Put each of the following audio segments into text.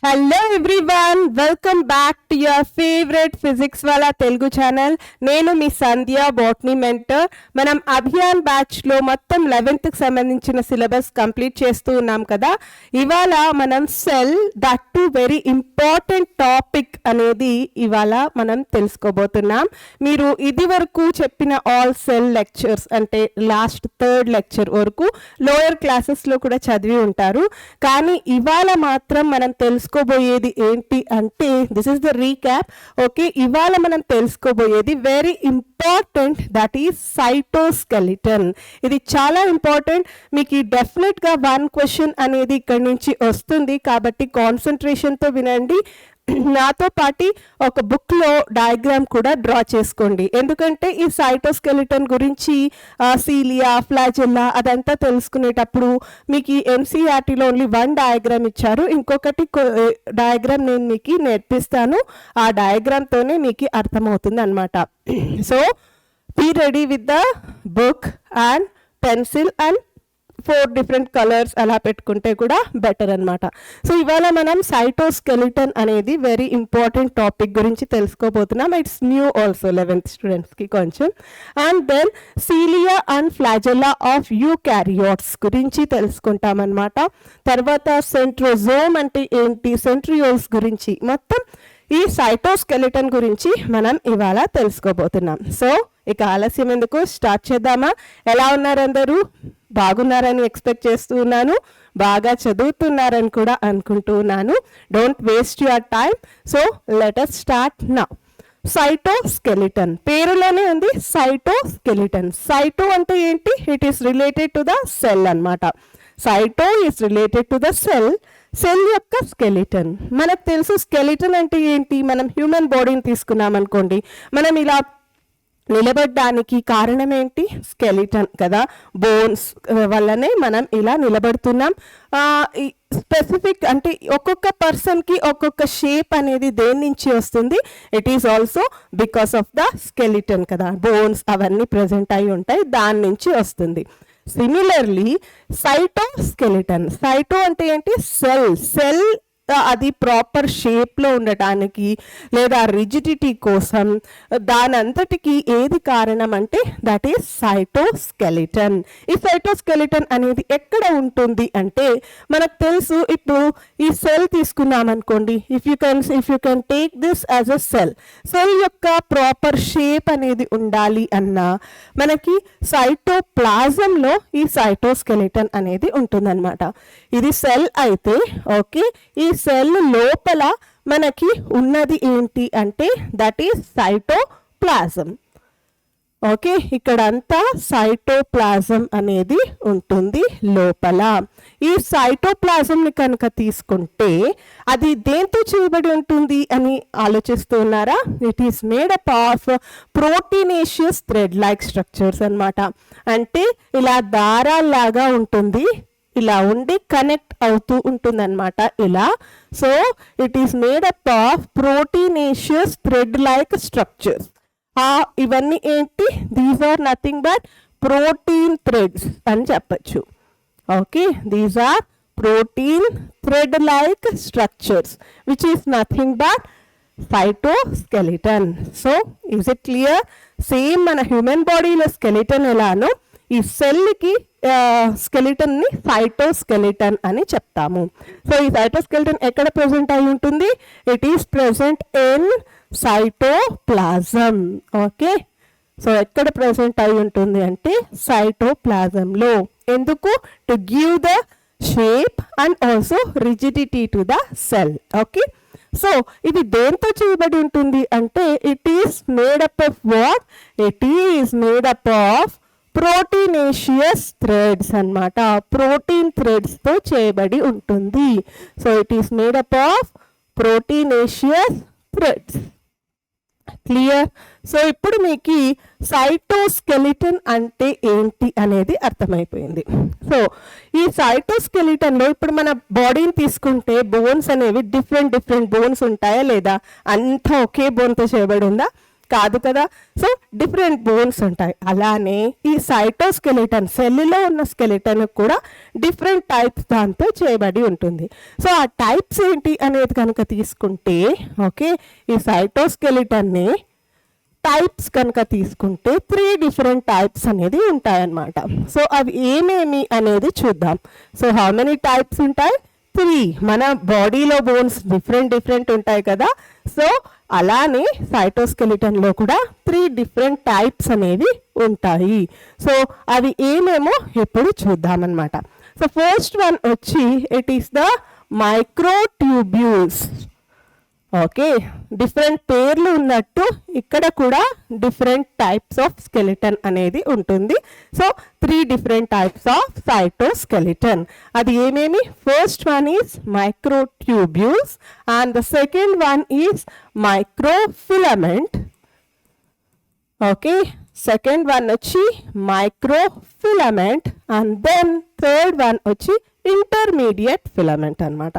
Hello everyone, welcome back to your favourite physics వాళ్ళ Telugu channel. నేను మీ సంధ్య, botany mentor. మనం అభియాన్ బ్యాచ్లో మొత్తం 11th కి సంబంధించిన సిలబస్ కంప్లీట్ చేస్తూ ఉన్నాం కదా. ఇవాళ మనం cell, that to very important topic అనేది ఇవాళ మనం తెలుసుకోబోతున్నాం. మీరు ఇది వరకు చెప్పిన ఆల్ సెల్ లెక్చర్స్ అంటే లాస్ట్ 3rd లెక్చర్ వరకు లోయర్ క్లాసెస్లో కూడా చదివి ఉంటారు. కానీ ఇవాళ మాత్రం మనం తెలుసుకోబోయేది ఏంటి అంటే this is the recap. Okay, ఇవాళ మనం తెలుసుకోబోయేది very important, that is cytoskeleton. ఇది చాలా ఇంపార్టెంట్. మీకు డెఫినెట్గా 1 క్వశ్చన్ అనేది ఇక్కడి నుంచి వస్తుంది, కాబట్టి కాన్సన్ట్రేషన్తో వినండి. నాతో పాటు ఒక బుక్లో డయాగ్రామ్ కూడా డ్రా చేసుకోండి, ఎందుకంటే ఈ సైటోస్కెలిటన్ గురించి సీలియా, ఫ్లాజెల్లా అదంతా తెలుసుకునేటప్పుడు మీకు ఈ ఎన్సీఆర్టీలో ఓన్లీ 1 డయాగ్రామ్ ఇచ్చారు. ఇంకొకటి డయాగ్రామ్ నేను మీకు నేర్పిస్తాను, ఆ డయాగ్రామ్తోనే మీకు అర్థమవుతుంది అనమాట. So be ready with the book and pencil and 4 different colours అలా పెట్టుకుంటే కూడా బెటర్ అనమాట. సో ఇవాళ మనం సైటోస్కెలిటన్ అనేది వెరీ ఇంపార్టెంట్ టాపిక్ గురించి తెలుసుకోబోతున్నాం. ఇట్స్ న్యూ ఆల్సో 11th స్టూడెంట్స్కి కొంచెం. And then cilia and flagella of eukaryotes గురించి తెలుసుకుంటాం అనమాట. తర్వాత సెంట్రోజోమ్ అంటే ఏంటి, సెంట్రియోల్స్ గురించి, మొత్తం ఈ సైటోస్కెలిటన్ గురించి మనం ఇవాళ తెలుసుకోబోతున్నాం. సో ఇక ఆలస్యం ఎందుకు, స్టార్ట్ చేద్దామా? ఎలా ఉన్నారు అందరూ? బాగున్నారని ఎక్స్పెక్ట్ చేస్తూ ఉన్నాను, బాగా చదువుతున్నారని కూడా అనుకుంటూ ఉన్నాను. Don't waste your time. So let us start now. Cytoskeleton పేరులోనే ఉంది, సైటోస్కెలిటన్. సైటో అంటే ఏంటి? It is related to the cell అన్నమాట. Cyto is related to the cell. Cell యొక్క స్కెలిటన్ మనకు తెలుసు. స్కెలిటన్ అంటే ఏంటి? మనం హ్యూమన్ బాడీని తీసుకున్నాం అనుకోండి, మనం ఇలా నిలబడడానికి కారణం ఏంటి? స్కెలిటన్ కదా. బోన్స్ వల్లనే మనం ఇలా నిలబడుతున్నాం. స్పెసిఫిక్ అంటే ఒక్కొక్క పర్సన్కి ఒక్కొక్క షేప్ అనేది దేని నుంచి వస్తుంది? It is also because of the skeleton కదా. బోన్స్ అవన్నీ ప్రజెంట్ అయి ఉంటాయి, దాని నుంచి వస్తుంది. సిమిలర్లీ సైటోస్కెలిటన్, సైటో అంటే ఏంటి? సెల్. సెల్ అది ప్రాపర్ షేప్లో ఉండటానికి లేదా రిజిడిటీ కోసం దాని అంతటికి ఏది కారణం అంటే దట్ ఈస్ సైటోస్కెలిటన్. ఈ సైటోస్కెలిటన్ అనేది ఎక్కడ ఉంటుంది అంటే మనకు తెలుసు. ఇప్పుడు ఈ సెల్ తీసుకున్నాం అనుకోండి, if you can take this as a cell. Cell యొక్క ప్రాపర్ షేప్ అనేది ఉండాలి అన్నా మనకి సైటోప్లాజంలో ఈ సైటోస్కెలిటన్ అనేది ఉంటుందన్నమాట. ఇది సెల్ అయితే ఓకే, ఈ సెల్ లోపల మనకి ఉన్నది ఏంటి అంటే దట్ ఈస్ సైటోప్లాజం. ఓకే, ఇక్కడంతా సైటోప్లాజం అనేది ఉంటుంది లోపల. ఈ సైటోప్లాజంని కనుక తీసుకుంటే అది దేంతో చేయబడి ఉంటుంది అని ఆలోచిస్తున్నారా? It is made up of proteinaceous thread like structures అన్నమాట. అంటే ఇలా దారాల్లాగా ఉంటుంది, ఇలా ఉండి కనెక్ట్ అవుతూ ఉంటుందన్నమాట ఇలా. So it is made up of proteinaceous thread like structures. ఇవన్నీ ఏంటి? These are nothing but protein threads అని చెప్పచ్చు. Okay, these are protein thread like structures which is nothing but cytoskeleton. So is it clear? Same మన human బాడీలో skeleton ఎలానో ఈ సెల్కి స్కెలిటన్ని cytoskeleton అని చెప్తాము. సో ఈ సైటోస్కెలిటన్ ఎక్కడ ప్రెసెంట్ అయి ఉంటుంది? It is present in cytoplasm. Okay, so ఎక్కడ ప్రెసెంట్ అయి ఉంటుంది అంటే సైటోప్లాజంలో. ఎందుకు? To give the shape and also rigidity to the cell. Okay, so ఇది దేంతో చేయబడి ఉంటుంది అంటే it is made up of what? It is made up of proteinaceous threads అన్నమాట. ప్రోటీన్ థ్రెడ్స్తో చేయబడి ఉంటుంది. So it is made up of proteinaceous threads. Clear? So ఇప్పుడు మీకు సైటోస్కెలిటన్ అంటే ఏంటి అనేది అర్థమైపోయింది. సో ఈ సైటోస్కెలిటన్లో ఇప్పుడు మన బాడీని తీసుకుంటే బోన్స్ అనేవి డిఫరెంట్ బోన్స్ ఉంటాయా లేదా? అంతా ఒకే బోన్తో చేయబడి ఉందా? కాదు కదా. సో డిఫరెంట్ బోన్స్ ఉంటాయి. అలానే ఈ సైటోస్కెలిటన్ సెల్లో ఉన్న స్కెలిటన్ కూడా డిఫరెంట్ టైప్స్ దాంతో చేయబడి ఉంటుంది. సో ఆ టైప్స్ ఏంటి అనేది కనుక తీసుకుంటే ఓకే, ఈ సైటోస్కెలిటన్ని టైప్స్ కనుక తీసుకుంటే 3 డిఫరెంట్ టైప్స్ అనేది ఉంటాయన్నమాట. సో అవి ఏమేమి అనేది చూద్దాం. సో హౌ మెనీ టైప్స్ ఉంటాయి? 3. మన బాడీలో బోన్స్ డిఫరెంట్ ఉంటాయి కదా. సో అలానే సైటోస్కెలిటన్లో కూడా 3 డిఫరెంట్ టైప్స్ అనేవి ఉంటాయి. సో అవి ఏమేమో ఇప్పుడు చూద్దామన్నమాట. సో ఫస్ట్ వన్ వచ్చి it is the microtubules. Okay, different పేర్లు ఉన్నట్టు ఇక్కడ కూడా డిఫరెంట్ టైప్స్ ఆఫ్ స్కెలిటన్ అనేది ఉంటుంది. So 3 different types of cytoskeleton. అది ఏమేమి? First one is microtubules and the second one is microfilament. Okay, second one వచ్చి microfilament and then third one వచ్చి ఇంటర్మీడియట్ ఫిలమెంట్ అన్నమాట.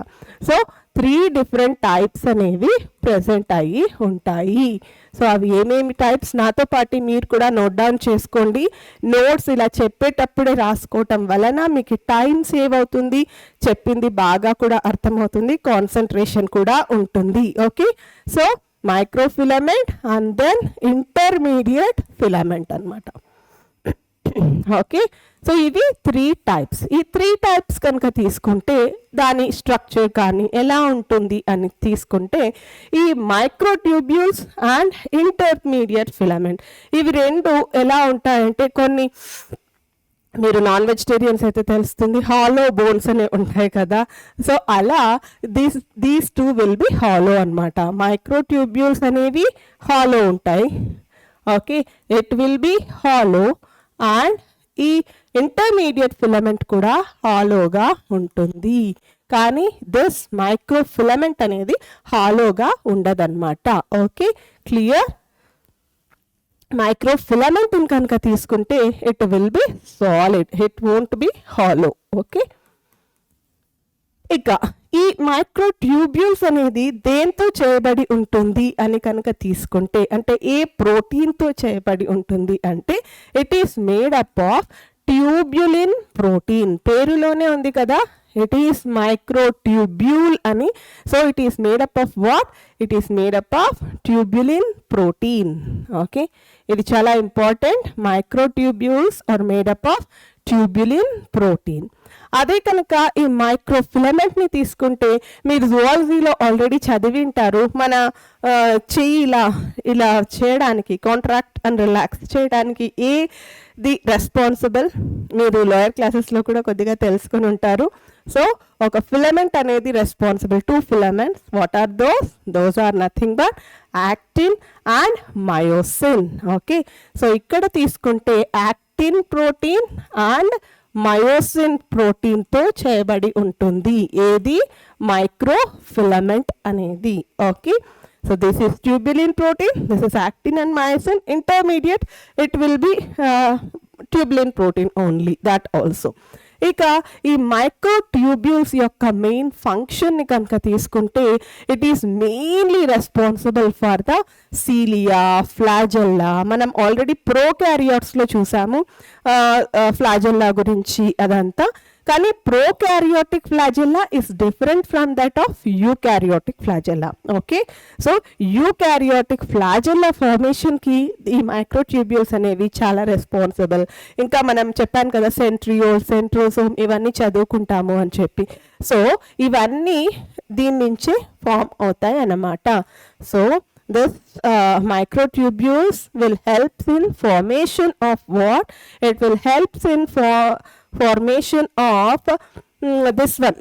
సో 3 డిఫరెంట్ టైప్స్ అనేవి present అయ్యి ఉంటాయి. సో అవి ఏమేమి టైప్స్ నాతో పాటు మీరు కూడా నోట్ డౌన్ చేసుకోండి. నోట్స్ ఇలా చెప్పేటప్పుడే రాసుకోవటం వలన మీకు టైం సేవ్ అవుతుంది, చెప్పింది బాగా కూడా అర్థమవుతుంది, కాన్సన్ట్రేషన్ కూడా ఉంటుంది. Okay, so microfilament and then intermediate filament అన్నమాట. ఓకే, సో ఇవి 3 టైప్స్. ఈ 3 టైప్స్ కనుక తీసుకుంటే దాని స్ట్రక్చర్ కానీ ఎలా ఉంటుంది అని తీసుకుంటే ఈ మైక్రోట్యూబ్యూల్స్ అండ్ ఇంటర్మీడియట్ ఫిలమెంట్ ఇవి రెండు ఎలా ఉంటాయంటే, కొన్ని మీరు నాన్ వెజిటేరియన్స్ అయితే తెలుస్తుంది హాలో బోన్స్ అనే ఉంటాయి కదా. సో అలా దీస్ 2 విల్ బి హాలో అనమాట. మైక్రోట్యూబ్యూల్స్ అనేవి హాలో ఉంటాయి. Okay, it will B hollow and ఈ ఇంటర్మీడియట్ ఫిలమెంట్ కూడా హాలోగా ఉంటుంది. కానీ దిస్ మైక్రోఫిలమెంట్ అనేది హాలోగా ఉండదన్నమాట. Okay, clear? మైక్రోఫిలమెంట్ కనుక తీసుకుంటే it will B solid, it won't be hollow. Okay, ఇక ఈ మైక్రోట్యూబ్యూల్స్ అనేది దేంతో చేయబడి ఉంటుంది అని కనుక తీసుకుంటే, అంటే ఏ ప్రోటీన్తో చేయబడి ఉంటుంది అంటే it is made up of tubulin protein. పేరులోనే ఉంది కదా, ఇట్ ఈస్ మైక్రోట్యూబ్యూల్ అని. So it is made up of what? It is made up of tubulin protein. Okay, ఇది చాలా important. Microtubules are made up of tubulin protein. అదే కనుక ఈ మైక్రోఫిలమెంట్ని తీసుకుంటే మీరు జువాలజీలో ఆల్రెడీ చదివింటారు. మన చెయ్యి ఇలా చేయడానికి, కాంట్రాక్ట్ అండ్ రిలాక్స్ చేయడానికి ఏది రెస్పాన్సిబుల్? మీరు లోయర్ క్లాసెస్లో కూడా కొద్దిగా తెలుసుకొని ఉంటారు. సో ఒక ఫిలమెంట్ అనేది responsible. 2 filaments. What are those? Those are nothing but actin and myosin. Okay, so ఇక్కడ తీసుకుంటే యాక్టిన్ ప్రోటీన్ అండ్ మయోసిన్ ప్రోటీన్తో చేయబడి ఉంటుంది ఏది? మైక్రోఫిలమెంట్ అనేది. Okay, so this is tubulin protein, this is actin and myosin. Intermediate it will be tubulin protein only, that also. ఇక ఈ microtubules యొక్క మెయిన్ ఫంక్షన్ని కనుక తీసుకుంటే it is mainly responsible for the cilia, flagella. మనం already ప్రోకారియోట్స్లో చూసాము flagella గురించి అదంతా. కానీ prokaryotic flagella is different from that of eukaryotic flagella. Okay, so eukaryotic flagella ఫార్మేషన్కి ఈ మైక్రోట్యూబ్యూల్స్ అనేవి చాలా రెస్పాన్సిబుల్. ఇంకా మనం చెప్పాను కదా సెంట్రియోల్, సెంట్రోసోమ్ ఇవన్నీ చదువుకుంటాము అని చెప్పి. సో ఇవన్నీ దీని నుంచే ఫామ్ అవుతాయి అన్నమాట. So this microtubules will help in formation of what? It will help in formation of this one.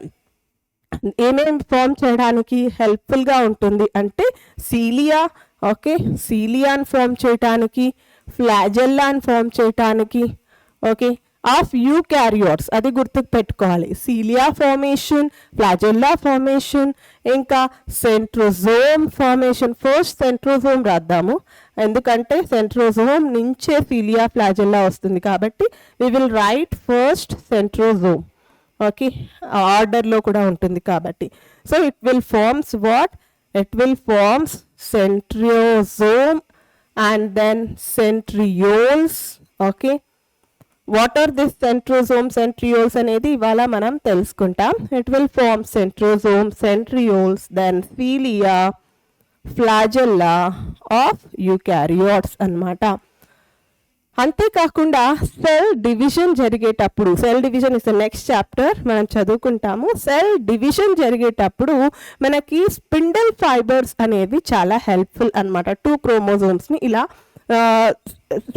ఏమేమి ఫామ్ చేయడానికి హెల్ప్ఫుల్గా ఉంటుంది అంటే సీలియా. ఓకే, సీలియాని ఫామ్ చేయడానికి, ఫ్లాజెల్లాని ఫామ్ చేయడానికి. ఓకే, ఆఫ్ యూకారియోట్స్ అది గుర్తుకు పెట్టుకోవాలి. సీలియా ఫార్మేషన్, ఫ్లాజెల్లా ఫార్మేషన్, ఇంకా సెంట్రోజోమ్ ఫార్మేషన్. ఫస్ట్ సెంట్రోజోమ్ రాద్దాము, ఎందుకంటే సెంట్రోజోమ్ నుంచే సీలియా ఫ్లాజెల్లా వస్తుంది కాబట్టి we will write first centrosome. Okay, ఆర్డర్లో కూడా ఉంటుంది కాబట్టి. So it will forms what? It will forms centrosome and then centrioles. Okay, what are these centrosomes, centrioles అనేది ఇవాళ మనం తెలుసుకుంటాం. It will form centrosomes, centrioles, then cilia, flagella of eukaryotes అన్నమాట. అంతేకాకుండా సెల్ డివిజన్ జరిగేటప్పుడు, cell division is the next chapter మనం చదువుకుంటాము. Cell division జరిగేటప్పుడు మనకి స్పిండల్ ఫైబర్స్ అనేవి చాలా హెల్ప్ఫుల్ అన్నమాట. 2 క్రోమోజోమ్స్ని ఇలా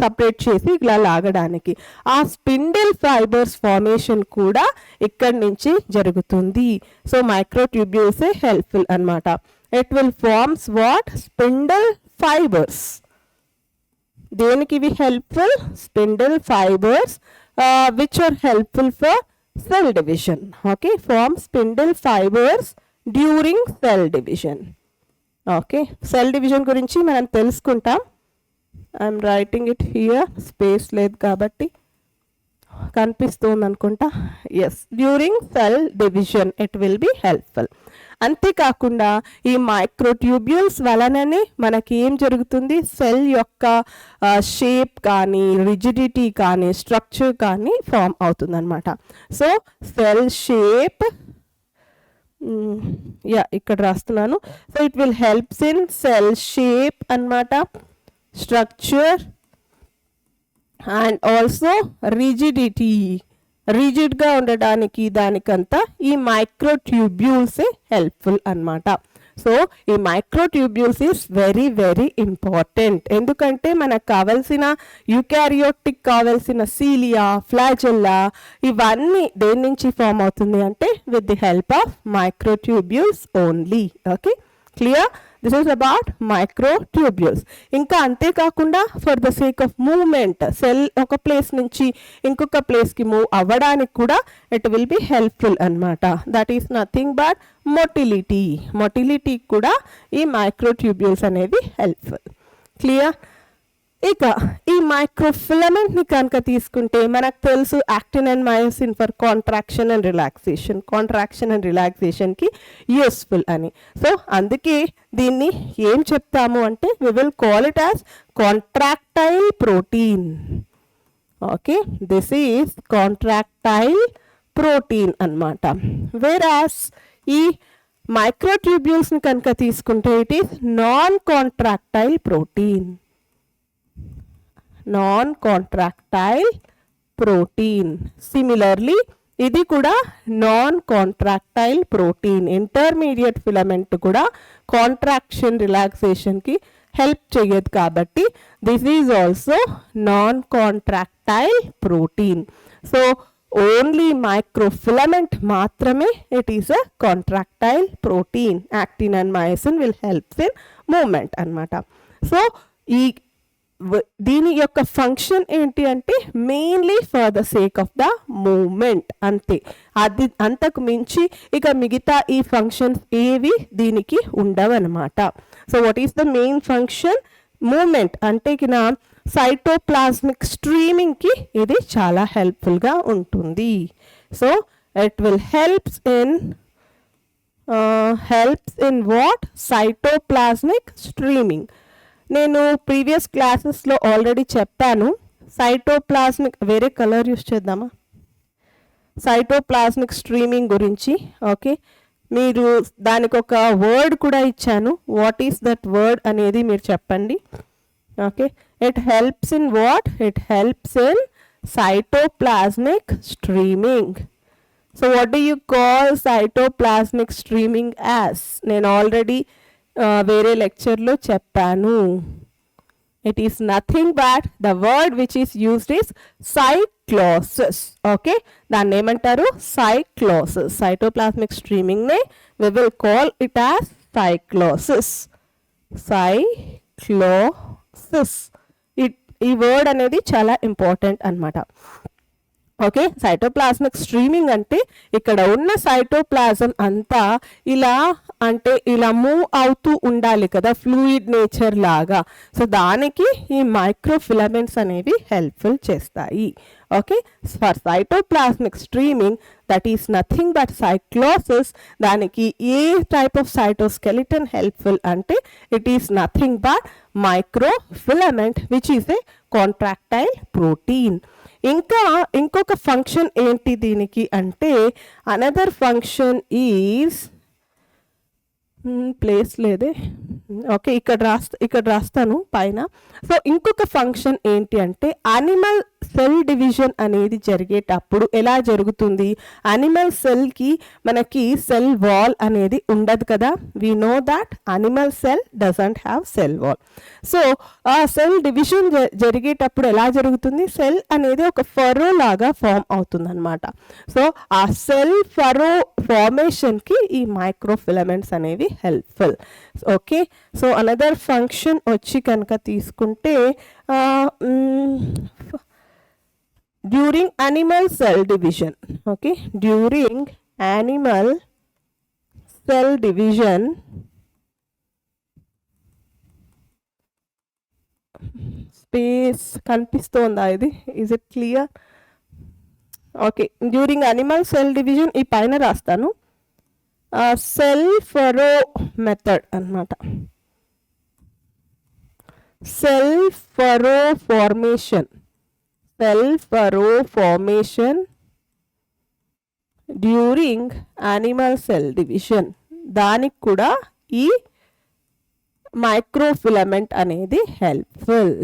సపరేట్ చేసి ఇలా లాగడానికి. ఆ స్పిండిల్ ఫైబర్స్ ఫార్మేషన్ కూడా ఇక్కడి నుంచి జరుగుతుంది. సో మైక్రోట్యూబ్యూల్స్ హెల్ప్ఫుల్ అన్నమాట. It will forms what? Spindle fibres. దేనికి ఇవి helpful? Spindle fibres which are helpful for cell division. Okay, form spindle fibres during cell division. Okay, cell division గురించి మనం తెలుసుకుంటాం. I'm writing it here, space లేదు కాబట్టి కనిపిస్తుంది అనుకుంటా. Yes, during cell division it will be helpful. అంతేకాకుండా ఈ microtubules వలననే మనకి ఏం జరుగుతుంది? సెల్ యొక్క షేప్ కానీ, రిజిడిటీ కానీ, స్ట్రక్చర్ కానీ ఫామ్ అవుతుంది అనమాట. సో సెల్ షేప్, ఇక్కడ రాస్తున్నాను. So it will helps in cell shape అన్నమాట, స్ట్రక్చర్ అండ్ ఆల్సో రిజిడిటీ. రిజిడ్గా ఉండడానికి దానికంతా ఈ మైక్రోట్యూబ్యూల్సే హెల్ప్ఫుల్ అన్నమాట. సో ఈ microtubules is very very important. ఎందుకంటే మనకు కావాల్సిన యూకారియోటిక్ కావాల్సిన సీలియా, ఫ్లాజెల్లా ఇవన్నీ దేని నుంచి ఫామ్ అవుతుంది అంటే with the help of microtubules only. Okay, clear? This is about microtubules. ఇంకా అంతేకాకుండా for the sake of movement, cell ఒక ప్లేస్ నుంచి ఇంకొక ప్లేస్కి మూవ్ అవ్వడానికి కూడా ఇట్ విల్ బి హెల్ప్ఫుల్ అన్నమాట. That is nothing but motility. Motility కూడా ఈ మైక్రోట్యూబ్యూల్స్ అనేవి హెల్ప్ఫుల్. క్లియర్? ఇక ఈ మైక్రోఫిలమెంట్ని కనుక తీసుకుంటే మనకు తెలుసు actin and myosin for contraction and relaxation, contraction and రిలాక్సేషన్కి యూస్ఫుల్ అని. సో అందుకే దీన్ని ఏం చెప్తాము అంటే we will call it as contractile protein. Okay, this is contractile protein అన్నమాట. వేరాస్ ఈ మైక్రోట్యూబ్యూల్స్ని కనుక తీసుకుంటే it is non contractile protein. Non contractile protein. Similarly ఇది కూడా non contractile protein. Intermediate filament కూడా కాంట్రాక్షన్ రిలాక్సేషన్కి హెల్ప్ చేయదు కాబట్టి this is also non contractile protein. So only microfilament మాత్రమే it is a contractile protein. Actin and myosin will helps in movement అన్నమాట. So ఈ దీని యొక్క ఫంక్షన్ ఏంటి అంటే mainly for the sake of the movement, అంతే. అది అంతకు మించి ఇక మిగతా ఈ ఫంక్షన్స్ ఏవి దీనికి ఉండవన్నమాట. So what is the main function? Movement. అంటే కినా సైటోప్లాస్మిక్ స్ట్రీమింగ్కి ఇది చాలా హెల్ప్ఫుల్గా ఉంటుంది. So it will helps in what? Cytoplasmic streaming. నేను ప్రీవియస్ క్లాసెస్లో ఆల్రెడీ చెప్పాను సైటోప్లాస్మిక్, వేరే కలర్ యూస్ చేద్దామా, సైటోప్లాస్మిక్ స్ట్రీమింగ్ గురించి. ఓకే, మీరు దానికి ఒక వర్డ్ కూడా ఇచ్చాను. వాట్ ఈస్ దట్ వర్డ్ అనేది మీరు చెప్పండి. Okay, it helps in what? It helps in cytoplasmic streaming. So what do you call cytoplasmic streaming as? నేను ఆల్రెడీ వేరే లెక్చర్లో చెప్పాను. It is nothing but the word which is used is cyclosis. Okay, దాన్ని ఏమంటారు? Cyclosis. Cytoplasmic స్ట్రీమింగ్ని we will call it as cyclosis. Cyclosis. ఈ word అనేది చాలా ఇంపార్టెంట్ అన్నమాట. ఓకే, సైటోప్లాస్మిక్ స్ట్రీమింగ్ అంటే ఇక్కడ ఉన్న సైటోప్లాజం అంతా ఇలా అంటే ఇలా మూవ్ అవుతూ ఉండాలి కదా, ఫ్లూయిడ్ నేచర్ లాగా. సో దానికి ఈ మైక్రోఫిలమెంట్స్ అనేవి హెల్ప్ఫుల్ చేస్తాయి. Okay, for cytoplasmic streaming that is nothing but cyclosis. దానికి ఏ టైప్ ఆఫ్ సైటోస్కెలిటన్ హెల్ప్ఫుల్ అంటే it is nothing but microfilament which is a contractile protein. ఇంకా ఇంకొక ఫంక్షన్ ఏంటి దీనికి అంటే అనదర్ ఫంక్షన్ ఈజ్ ప్లేస్ లేదే, ఓకే ఇక్కడ రాస్తాను పైన. సో ఇంకొక ఫంక్షన్ ఏంటి అంటే అనిమల్ సెల్ డివిజన్ అనేది జరిగేటప్పుడు ఎలా జరుగుతుంది, అనిమల్ సెల్కి మనకి సెల్ వాల్ అనేది ఉండదు కదా, we know that animal cell doesn't have cell wall. So ఆ సెల్ డివిజన్ జరిగేటప్పుడు ఎలా జరుగుతుంది, సెల్ అనేది ఒక ఫరో లాగా ఫామ్ అవుతుంది అనమాట. సో ఆ సెల్ ఫరో ఫార్మేషన్కి ఈ మైక్రోఫిలమెంట్స్ అనేవి helpful. Okay, so another function వచ్చి కనుక తీసుకుంటే during animal cell division, okay, during animal cell division space కనిపిస్తోందా ఇది, is it clear? Okay, during animal cell division ఈ పైన రాస్తాను సెల్ ఫరో మెథడ్ అన్నమాట. Cell furrow formation, cell furrow formation during animal cell division, దానికి కూడా ఈ microfilament అనేది హెల్ప్ఫుల్.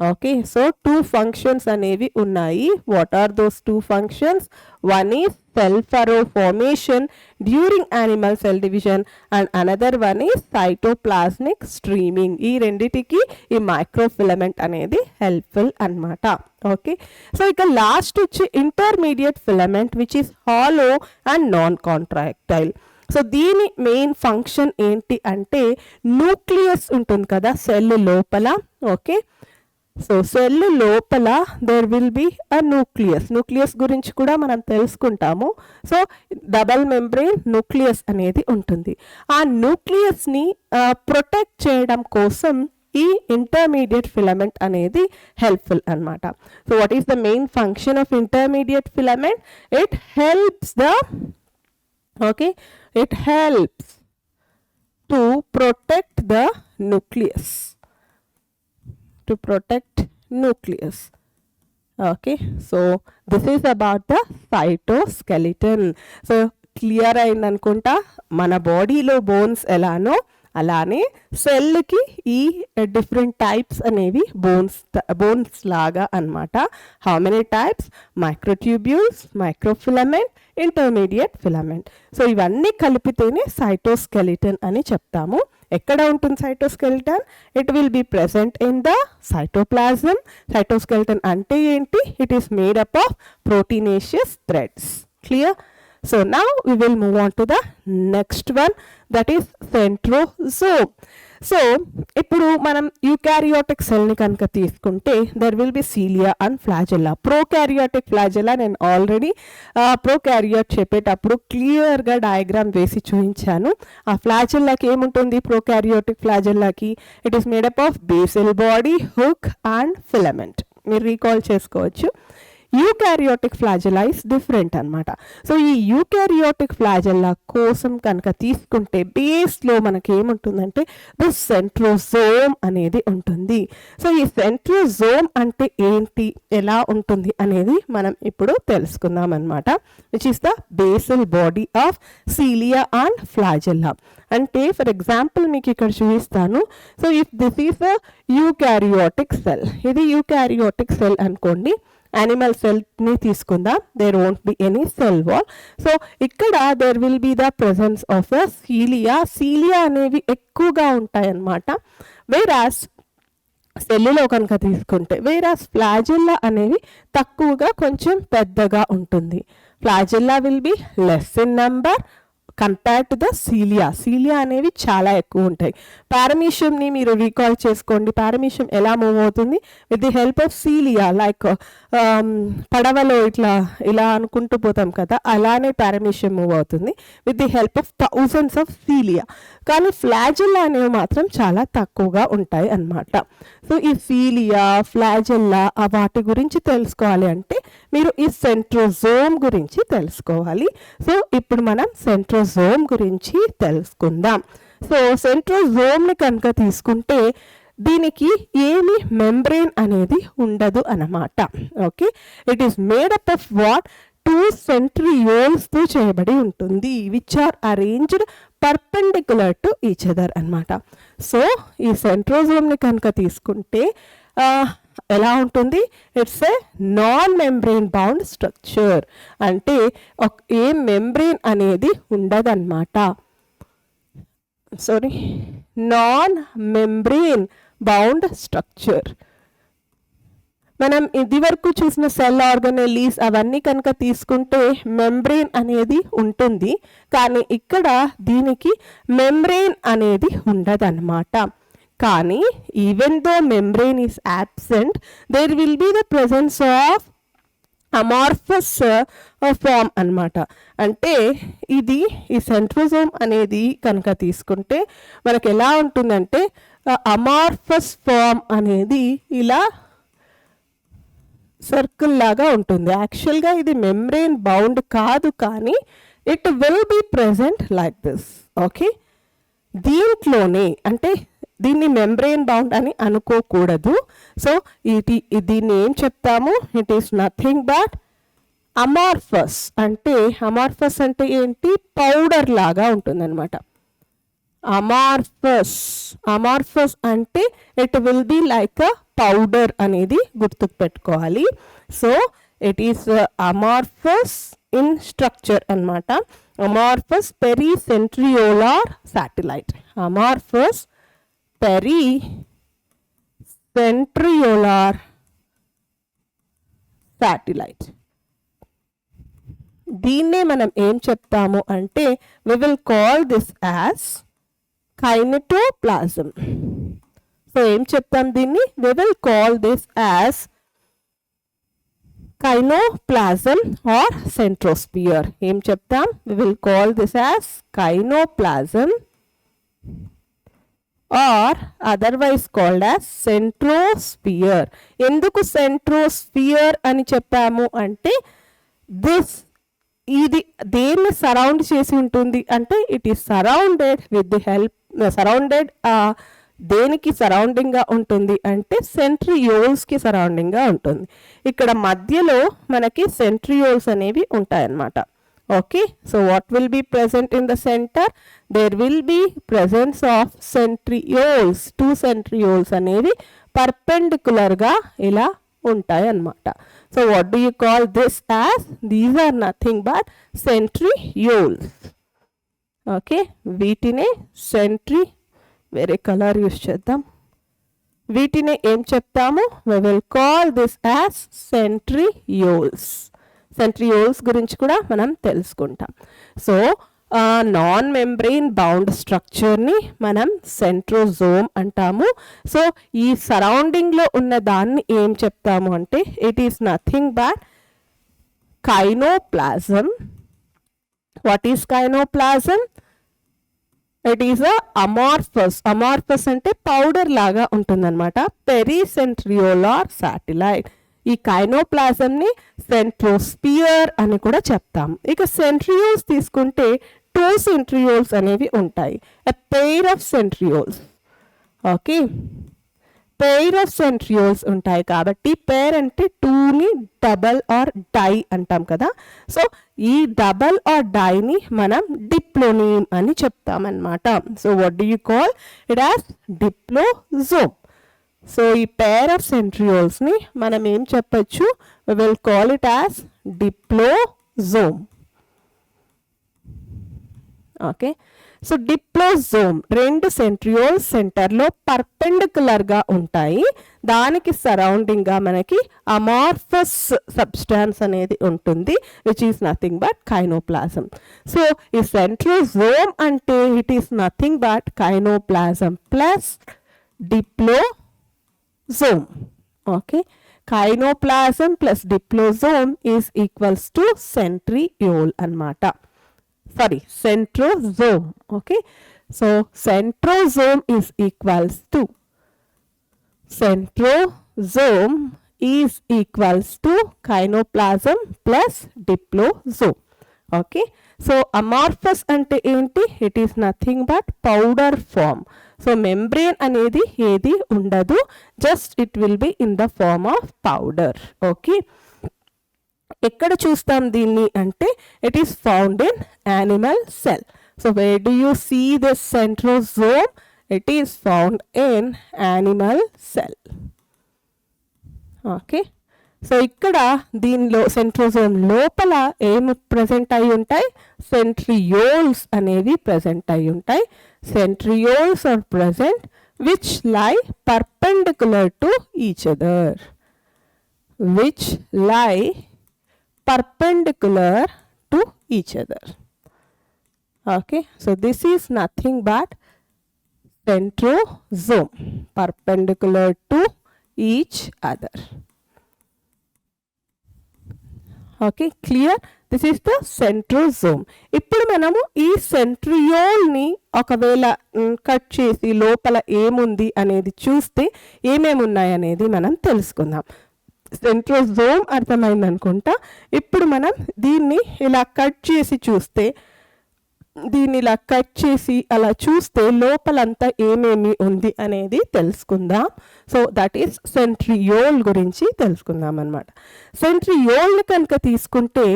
ఓకే, సో 2 functions అనేవి ఉన్నాయి. What are those 2 functions? One is cell furrow formation during animal cell division and another one is cytoplasmic streaming. ఈ రెండిటికి ఈ microfilament అనేది హెల్ప్ఫుల్ అన్నమాట. ఓకే, సో ఇక లాస్ట్ వచ్చి intermediate filament which is hollow and non contractile. So దీని main function ఏంటి అంటే న్యూక్లియస్ ఉంటుంది కదా సెల్ లోపల. ఓకే, సో సెల్ లోపల there will be a nucleus గురించి కూడా మనం తెలుసుకుంటాము. సో డబల్ మెంబ్రెయిన్ న్యూక్లియస్ అనేది ఉంటుంది. ఆ న్యూక్లియస్ని ప్రొటెక్ట్ చేయడం కోసం ఈ ఇంటర్మీడియట్ ఫిలమెంట్ అనేది హెల్ప్ఫుల్ అన్నమాట. So what is the main function of intermediate filament? It helps to protect the nucleus. Okay, so this is about the cytoskeleton. So clear అయిందనుకుంటా, మన బాడీలో బోన్స్ ఎలానో అలానే సెల్కి ఈ డిఫరెంట్ టైప్స్ అనేవి బోన్స్ లాగా అన్నమాట. How many types? Microtubules, microfilament, intermediate filament. So ఇవన్నీ కలిపితేనే సైటోస్కెలిటన్ అని చెప్తాము. ఎక్కడ ఉంటుంది cytoskeleton? It will be present in the cytoplasm. Cytoskeleton అంటే ఏంటి? It is made up of proteinaceous threads. Clear? So now we will move on to the next one, that is centrosome. So ఇప్పుడు మనం eukaryotic సెల్ని కనుక తీసుకుంటే there will be cilia and flagella. Prokaryotic flagella నేను already prokaryote చెప్పేటప్పుడు క్లియర్గా diagram వేసి చూపించాను. ఆ ఫ్లాజెల్లాకి ఏముంటుంది? ప్రోకారియోటిక్ ఫ్లాజెల్లాకి it is made up of basal body, hook and filament. మీరు రీకాల్ చేసుకోవచ్చు. యూకారియోటిక్ ఫ్లాజెల్లా ఇస్ డిఫరెంట్ అనమాట. సో ఈ యూకారియోటిక్ ఫ్లాజెల్లా కోసం కనుక తీసుకుంటే బేస్లో మనకి ఏముంటుందంటే ద సెంట్రోజోమ్ అనేది ఉంటుంది. సో ఈ సెంట్రోజోమ్ అంటే ఏంటి, ఎలా ఉంటుంది అనేది మనం ఇప్పుడు తెలుసుకుందాం అనమాట. Which is the basal body of cilia and flagella. అంటే ఫర్ ఎగ్జాంపుల్ మీకు ఇక్కడ చూపిస్తాను. So if this is a eukaryotic cell, ఇది యూకారియోటిక్ సెల్ అనుకోండి. యానిమల్ సెల్ని తీసుకుందాం. There won't be any cell wall. So ఇక్కడ there will be the presence of the cilia అనేవి ఎక్కువగా ఉంటాయి అన్నమాట. వేరాస్ సెల్లులో కనుక తీసుకుంటే ఫ్లాజెల్లా అనేవి తక్కువగా కొంచెం పెద్దగా ఉంటుంది. Flagella will be less in number compare to the cilia అనేవి చాలా ఎక్కువ ఉంటాయి. పారమీషియంని మీరు రీకాల్ చేసుకోండి. పారమీషియం ఎలా మూవ్ అవుతుంది? With the help of cilia, like పడవలో ఇలా అనుకుంటూ పోతాం కదా, అలానే పారామీషియం మూవ్ అవుతుంది with the help of thousands of cilia. కానీ ఫ్లాజెల్లా అనేవి మాత్రం చాలా తక్కువగా ఉంటాయి అన్నమాట. సో ఈ సీలియా, ఫ్లాజెల్లా వాటి గురించి తెలుసుకోవాలి అంటే మీరు ఈ సెంట్రోజోమ్ గురించి తెలుసుకోవాలి. సో ఇప్పుడు మనం సెంట్రోజోమ్ గురించి తెలుసుకుందాం. సో సెంట్రోజోమ్ని కనుక తీసుకుంటే దీనికి ఏమి మెంబ్రెయిన్ అనేది ఉండదు అన్నమాట. Okay, it is made up of what 2 సెంట్రియోల్స్తో చేయబడి ఉంటుంది, which are arranged perpendicular to each other అనమాట. సో ఈ సెంట్రోజోమ్ని కనుక తీసుకుంటే ఎలా ఉంటుంది? It's a non membrane bound structure, అంటే ఏ మెంబ్రెయిన్ అనేది ఉండదన్నమాట. Non membrane bound structure. మనం ఇది వరకు చూసిన సెల్ ఆర్గనెల్లీస్ అవన్నీ కనుక తీసుకుంటే మెంబ్రెయిన్ అనేది ఉంటుంది, కానీ ఇక్కడ దీనికి మెంబ్రెయిన్ అనేది ఉండదన్నమాట. కానీ even though membrane is absent, there will be the presence of amorphous form అన్నమాట. అంటే ఈ సెంట్రోజోమ్ అనేది కనుక తీసుకుంటే మనకు ఎలా ఉంటుందంటే అమార్ఫస్ ఫామ్ అనేది ఇలా సర్కిల్ లాగా ఉంటుంది. యాక్చువల్గా ఇది మెంబ్రెయిన్ బౌండ్ కాదు, కానీ it will B present like this. Okay, దీంట్లోనే అంటే దీన్ని మెంబ్రెయిన్ బౌండ్ అని అనుకోకూడదు. సో దీన్ని ఏం చెప్తాము? It is nothing but amorphous. Amorphous అంటే ఏంటి? పౌడర్ లాగా ఉంటుందన్నమాట. అమార్ఫస్ అంటే it will be like a powder అనేది గుర్తుకు పెట్టుకోవాలి. So it is amorphous in structure అన్నమాట. Amorphous pericentriolar satellite. Amorphous pericentriolar satellite. దీన్నే మనం ఏం చెప్తాము అంటే we will call this as kinetoplasm. So ఏం చెప్తాం దీన్ని? we will call this as kinoplasm or centrosphere. ఏం చెప్తాం? we will call this as kinoplasm or otherwise called as centrosphere. ఎందుకు centrosphere అని చెప్పాము అంటే ఇది దేన్ని సరౌండ్ చేసి ఉంటుంది అంటే it is surrounded with the help దేనికి సరౌండింగ్గా ఉంటుంది అంటే సెంట్రియోల్స్కి సరౌండింగ్గా ఉంటుంది. ఇక్కడ మధ్యలో మనకి సెంట్రియోల్స్ అనేవి ఉంటాయన్నమాట. Okay, so what will be present in the centre? There will be presence of centrioles. 2 centrioles అనేవి పర్పెండిక్యులర్గా ఇలా ఉంటాయి అన్నమాట. So what do you call this as? These are nothing but centrioles. Okay, వీటినే వేరే కలర్ యూస్ చేద్దాం. వీటిని ఏం చెప్తాము? we will call this as centrioles. Centrioles గురించి కూడా మనం తెలుసుకుంటాం. సో నాన్ మెంబ్రెయిన్ బౌండ్ స్ట్రక్చర్ని మనం సెంట్రోజోమ్ అంటాము. సో ఈ సరౌండింగ్లో ఉన్న దాన్ని ఏం చెప్తాము అంటే it is nothing but kinoplasm. What is kinoplasm? It is amorphous అంటే పౌడర్ లాగా ఉంటుందన్నమాట. Pericentriolar satellite. ఈ కైనోప్లాజంని సెంట్రోస్పియర్ అని కూడా చెప్తాం. ఇక సెంట్రియోల్స్ తీసుకుంటే 2 సెంట్రియోల్స్ అనేవి ఉంటాయి. A pair of centrioles. Okay, pair of centrioles ఉంటాయి కాబట్టి పెయిర్ అంటే 2ని డబల్ ఆర్ డై అంటాం కదా. సో ఈ డబల్ ఆర్ డైని మనం డిప్లోనిమ్ అని చెప్తామన్నమాట. So what do you call it as? Diplosome. So ఈ పెయిర్ ఆఫ్ సెంట్రియోల్స్ని మనం ఏం చెప్పచ్చు? we will call it as diplosome. Okay, so diplosome 2 centrioles సెంటర్లో పర్పెండిక్యులర్గా ఉంటాయి. దానికి సరౌండింగ్గా మనకి అమార్ఫస్ సబ్స్టాన్స్ అనేది ఉంటుంది, which is nothing but kinoplasm. So ఈ సెంట్రోజోమ్ అంటే it is nothing but kinoplasm plus diplosome. Okay, kinoplasm plus diplosome is equals to centriole అన్నమాట. Sorry, centrosome. Okay, so centrosome is equals to kinoplasm plus diplosome. Okay, so amorphous అంటే ఏంటి? It is nothing but powder form. So membrane అనేది ఏది ఉండదు, just it will be in the form of powder. Okay, ఎక్కడ చూస్తాం దీన్ని అంటే it is found in animal cell. So where do you see this centrosome? It is found in animal cell. Okay, so ఇక్కడ దీనిలో centrosome లోపల ఏమి present అయి ఉంటాయి? సెంట్రియోల్స్ అనేవి ప్రజెంట్ అయి ఉంటాయి. సెంట్రియోల్స్ ఆర్ ప్రజెంట్ విచ్ లై perpendicular to each other. Okay, so this is nothing but centrosome, perpendicular to each other. Okay, clear? This is the centrosome. ఇప్పుడు మనము ఈ సెంట్రియోల్ని ఒకవేళ కట్ చేసి లోపల ఏముంది అనేది చూస్తే ఏమేమి ఉన్నాయి అనేది మనం తెలుసుకుందాం. సెంట్రోజోమ్ అర్థమైంది అనుకుంటా. ఇప్పుడు మనం దీన్ని ఇలా కట్ చేసి చూస్తే, అలా చూస్తే లోపలంతా ఏమేమి ఉంది అనేది తెలుసుకుందాం. సో దట్ ఈస్ సెంట్రియోల్ గురించి తెలుసుకుందాం అనమాట. సెంట్రియోల్ని కనుక తీసుకుంటే,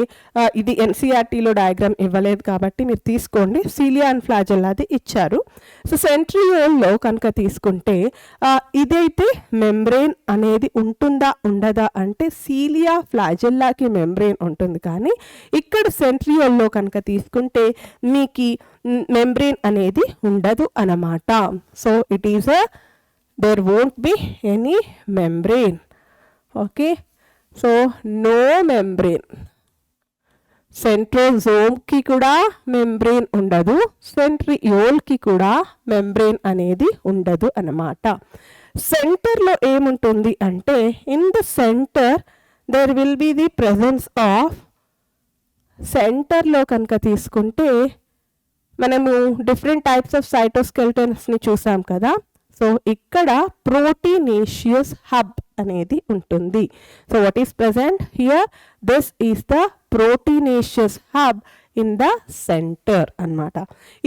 ఇది ఎన్సీఆర్టీలో డయాగ్రామ్ ఇవ్వలేదు కాబట్టి మీరు తీసుకోండి, సీలియా అండ్ ఫ్లాజెల్లాది ఇచ్చారు. సో సెంట్రియోల్లో కనుక తీసుకుంటే ఇదైతే మెంబ్రెయిన్ అనేది ఉంటుందా ఉండదా అంటే సీలియా ఫ్లాజెల్లాకి మెంబ్రెయిన్ ఉంటుంది, కానీ ఇక్కడ సెంట్రియోల్లో కనుక తీసుకుంటే మీకు మెంబ్రెయిన్ అనేది ఉండదు అన్నమాట. So it is there won't be any membrane. Okay, so no membrane. Centrosome కి కూడా మెంబ్రెయిన్ ఉండదు, సెంట్రియోల్ కి కూడా మెంబ్రెయిన్ అనేది ఉండదు అన్నమాట. సెంటర్లో ఏముంటుంది అంటే in the centre there will be the presence of, సెంటర్లో కనుక తీసుకుంటే మనము డిఫరెంట్ టైప్స్ ఆఫ్ సైటోస్కెల్టన్స్ని చూసాం కదా. సో ఇక్కడ ప్రోటీనేషియస్ హబ్ అనేది ఉంటుంది. So what is present here? This is the proteinaceous hub in the centre అన్నమాట.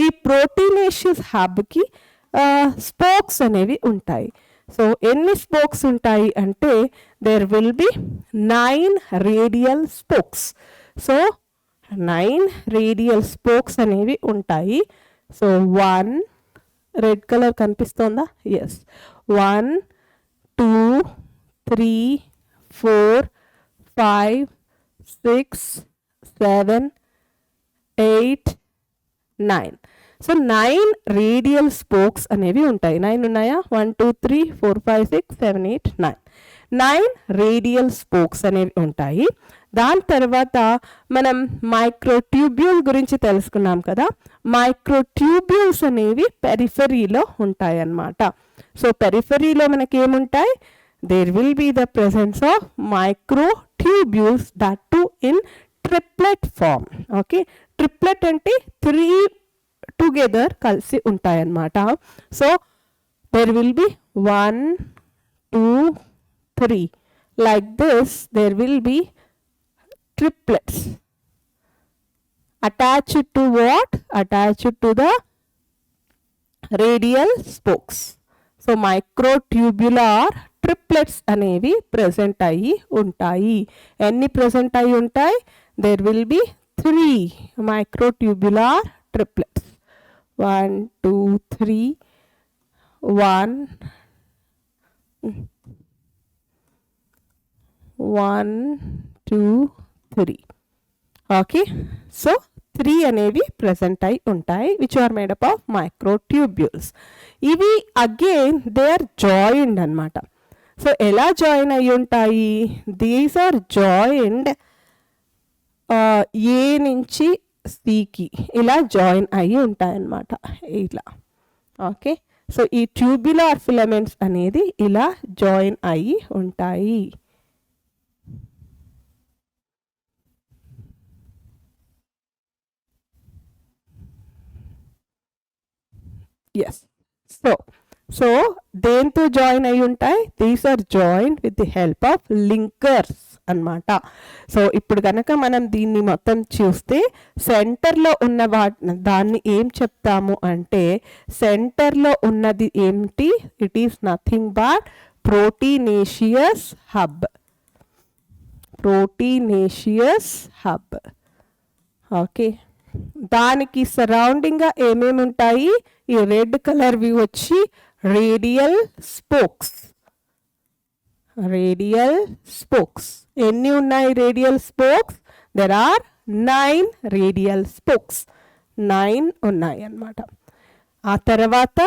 ఈ ప్రోటీనేషియస్ హబ్కి స్పోక్స్ అనేవి ఉంటాయి. సో ఎన్ని స్పోక్స్ ఉంటాయి అంటే there will be 9 radial spokes. So 9 radial spokes అనేవి ఉంటాయి. సో 1 రెడ్ కలర్ కనిపిస్తోందా? ఎస్, 1 2 3 4 5 6 7 8 9. సో 9 రేడియల్ స్పోక్స్ అనేవి ఉంటాయి. 9 ఉన్నాయా? 1 2 3 4 5 6 7 8 9. 9 రేడియల్ స్పోక్స్ అనేవి ఉంటాయి. దాని తర్వాత మనం మైక్రోట్యూబ్యూల్ గురించి తెలుసుకున్నాం కదా. మైక్రోట్యూబ్యూల్స్ అనేవి పెరిఫెరీలో ఉంటాయి అన్నమాట. సో పెరిఫెరీలో మనకి ఏముంటాయి? There will be the presence of microtubules, that too in triplet form. Okay, triplet అంటే 3 టుగెదర్ కలిసి ఉంటాయి అన్నమాట. So there will be 1 2 3 like this. There will be triplets attached to what? Attached to the radial spokes. So microtubular triplets అనేవి present అయ్యి ఉంటాయి. ఎన్ని present అయ్యి ఉంటాయి? There will be 3 microtubular triplets. 1 2 3 1 1 2 3. Okay, so 3 అనేవి ప్రజెంట్ అయి ఉంటాయి which are made up of microtubules. ఇవి అగైన్ దే ఆర్ జాయిన్డ్ అనమాట. సో ఎలా జాయిన్ అయి ఉంటాయి? దీస్ ఆర్ జాయిన్డ్ ఏ నుంచి సికి ఇలా జాయిన్ అయ్యి ఉంటాయి అన్నమాట, ఇలా. ఓకే, సో ఈ ట్యూబ్యులర్ ఫిలమెంట్స్ అనేది ఇలా జాయిన్ అయ్యి ఉంటాయి. ఎస్. సో దేంతో జాయిన్ అయి ఉంటాయి? These are join with the help of linkers అన్నమాట. సో ఇప్పుడు కనుక మనం దీన్ని మొత్తం చూస్తే సెంటర్లో ఉన్న దాన్ని ఏం చెప్తాము అంటే, సెంటర్లో ఉన్నది ఏమిటి? It is nothing but proteinaceous hub. Proteinaceous hub. Okay, దానికి సరౌండింగ్గా ఏమేమి ఉంటాయి? ఈ రెడ్ కలర్వి వచ్చి రేడియల్ స్పోక్స్. రేడియల్ స్పోక్స్ ఎన్ని ఉన్నాయి? Radial spokes there are 9 radial spokes. 9 ఉన్నాయి అన్నమాట. ఆ తర్వాత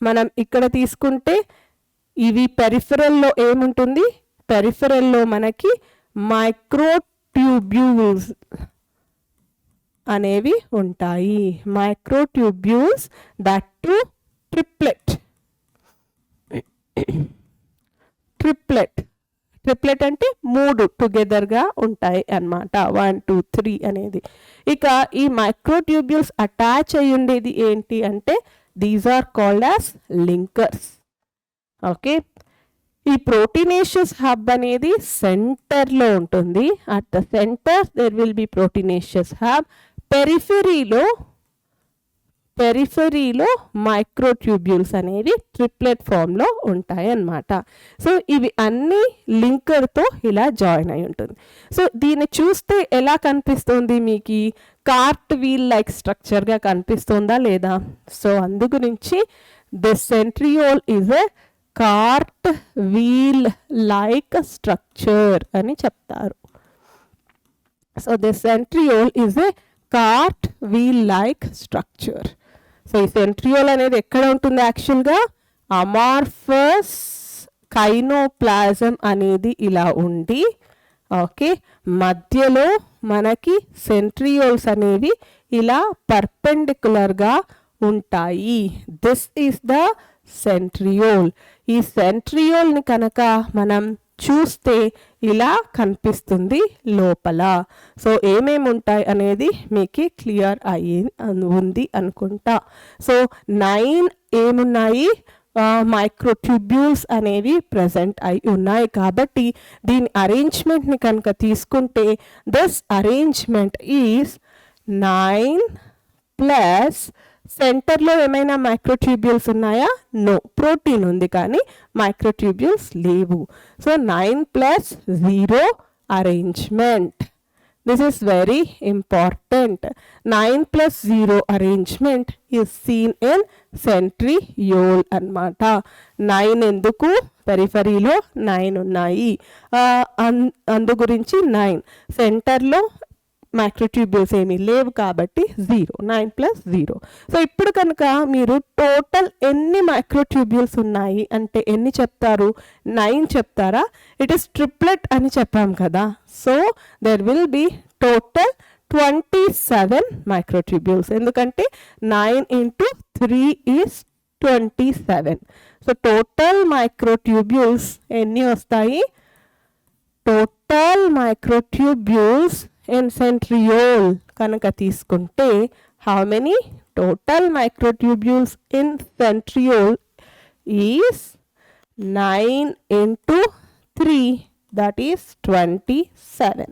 మనం ఇక్కడ తీసుకుంటే ఇవి పెరిఫెరల్లో ఏముంటుంది? పెరిఫెరల్లో మనకి మైక్రోట్యూబ్యూల్స్ అనేవి ఉంటాయి. Microtubules that to triplet. Triplet అంటే 3 టుగెదర్గా ఉంటాయి అన్నమాట. 1 2 3 అనేది. ఇక ఈ మైక్రోట్యూబ్యూల్స్ అటాచ్ అయి ఉండేది ఏంటి అంటే, these are called as linkers. Okay, ఈ ప్రోటీనేషియస్ హబ్ అనేది సెంటర్లో ఉంటుంది. At the centre there will be proteinaceous hub. పెరిఫెరీలో మైక్రోట్యూబ్యూల్స్ అనేవి ట్రిప్లెట్ ఫామ్లో ఉంటాయి అన్నమాట. సో ఇవి అన్ని లింకర్తో ఇలా జాయిన్ అయి ఉంటుంది. సో దీన్ని చూస్తే ఎలా కనిపిస్తుంది? మీకు కార్ట్ వీల్ లైక్ స్ట్రక్చర్గా కనిపిస్తుందా లేదా? సో అందు గురించి the centriole is a cart wheel like structure అని చెప్తారు. So the centriole is a cart wheel like structure. So ఈ సెంట్రియోల్ అనేది ఎక్కడ ఉంటుంది? యాక్చువల్గా అమార్ఫస్ కైనోప్లాజం అనేది ఇలా ఉండి, ఓకే, మధ్యలో మనకి సెంట్రియోల్స్ అనేవి ఇలా పర్పెండిక్యులర్గా ఉంటాయి. This is the centriole. ఈ సెంట్రియోల్ని కనుక మనం చూస్తే ఇలా కనిపిస్తుంది లోపల. సో ఏమేమి ఉంటాయి అనేది మీకు క్లియర్ ఉంది అనుకుంటా. సో 9 ఏమున్నాయి? మైక్రోట్యూబ్యూల్స్ అనేవి ప్రజెంట్ అయి ఉన్నాయి. కాబట్టి దీని అరేంజ్మెంట్ని కనుక తీసుకుంటే, దిస్ అరేంజ్మెంట్ ఈజ్ 9 ప్లస్ సెంటర్లో ఏమైనా మైక్రోట్యూబ్యూల్స్ ఉన్నాయా? నో, ప్రోటీన్ ఉంది కానీ మైక్రోట్యూబ్యూల్స్ లేవు. So 9 plus 0 arrangement. This is very important. 9 plus 0 arrangement is seen in centriole అన్నమాట. 9 ఎందుకు? పెరిఫరీలో 9 ఉన్నాయి, అందు గురించి 9. సెంటర్లో మైక్రోట్యూబ్యూల్స్ ఏమీ లేవు కాబట్టి 0. 9 ప్లస్ 0. సో ఇప్పుడు కనుక మీరు టోటల్ ఎన్ని మైక్రోట్యూబ్యూల్స్ ఉన్నాయి అంటే ఎన్ని చెప్తారు? 9 చెప్తారా? ఇట్ ఈస్ ట్రిప్లెట్ అని చెప్పాం కదా. So there will B total 27 microtubules. ఎందుకంటే 9 into 3 is 27. So total microtubules ఎన్ని వస్తాయి? టోటల్ మైక్రోట్యూబ్యూల్స్ in centriole కనుక తీసుకుంటే, how many total microtubules in centriole is 9 into 3, that is 27.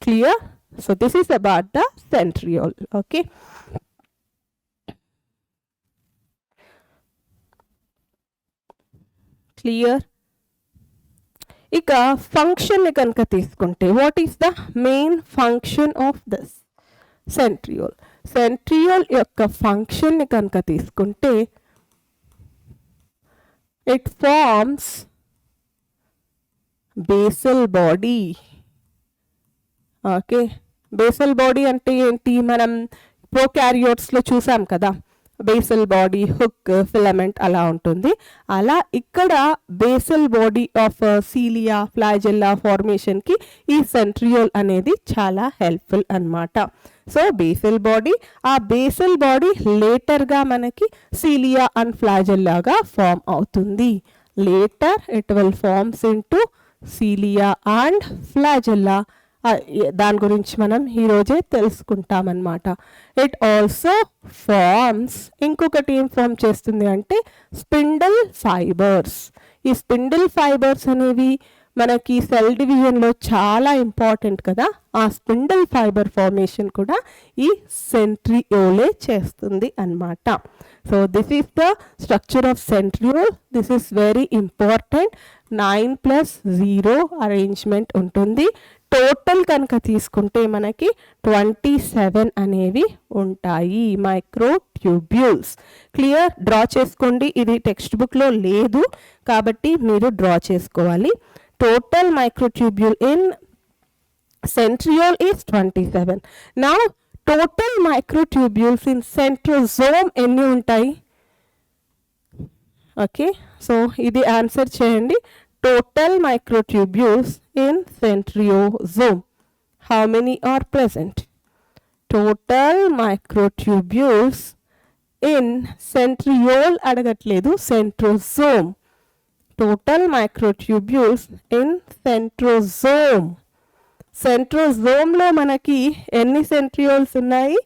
Clear? So this is about the centriole. Okay, clear? ఇక ఫంక్షన్ని కనుక తీసుకుంటే, what is the main function of this centriole? Centriole యొక్క ఫంక్షన్ని కనుక తీసుకుంటే, it forms basal body. Okay, basal body అంటే ఏంటి? మనం ప్రోకారియోట్స్లో చూసాం కదా, బేసల్ బాడీ, హుక్, ఫిలమెంట్ అలా ఉంటుంది. అలా ఇక్కడ basal body of cilia, flagella ఫార్మేషన్కి ఈ సెంట్రియోల్ అనేది చాలా హెల్ప్ఫుల్ అన్నమాట. సో బేసల్ బాడీ, ఆ బేసల్ బాడీ లేటర్గా మనకి సీలియా అండ్ ఫ్లాజెల్లాగా ఫామ్ అవుతుంది. Later it will forms into cilia and flagella. దాని గురించి మనం ఈరోజే తెలుసుకుంటామన్నమాట. ఇట్ ఆల్సో ఫార్మ్స్, ఇంకొకటి ఏం ఫామ్ చేస్తుంది అంటే స్పిండిల్ ఫైబర్స్. ఈ స్పిండిల్ ఫైబర్స్ అనేవి మనకి సెల్ డివిజన్లో చాలా ఇంపార్టెంట్ కదా. ఆ స్పిండిల్ ఫైబర్ ఫార్మేషన్ కూడా ఈ సెంట్రియోలే చేస్తుంది అన్నమాట. So this is the structure of centriole. This is very important. 9+0 arrangement ఉంటుంది. టోటల్ కనుక తీసుకుంటే మనకి 27 అనేవి ఉంటాయి మైక్రోట్యూబ్యూల్స్. క్లియర్? డ్రా చేసుకోండి. ఇది టెక్స్ట్ బుక్లో లేదు కాబట్టి మీరు డ్రా చేసుకోవాలి. Total microtubule in centriole is 27. Now total microtubules in centrosome ఎన్ని ఉంటాయి? ఓకే, సో ఇది ఆన్సర్ చేయండి. Total microtubules in centriosome, how many are present? Total microtubules in centriole అడగట్లేదు, centrosome. Total microtubules in centrosome. సెంట్రోజోమ్లో మనకి ఎన్ని centrioles ఉన్నాయి?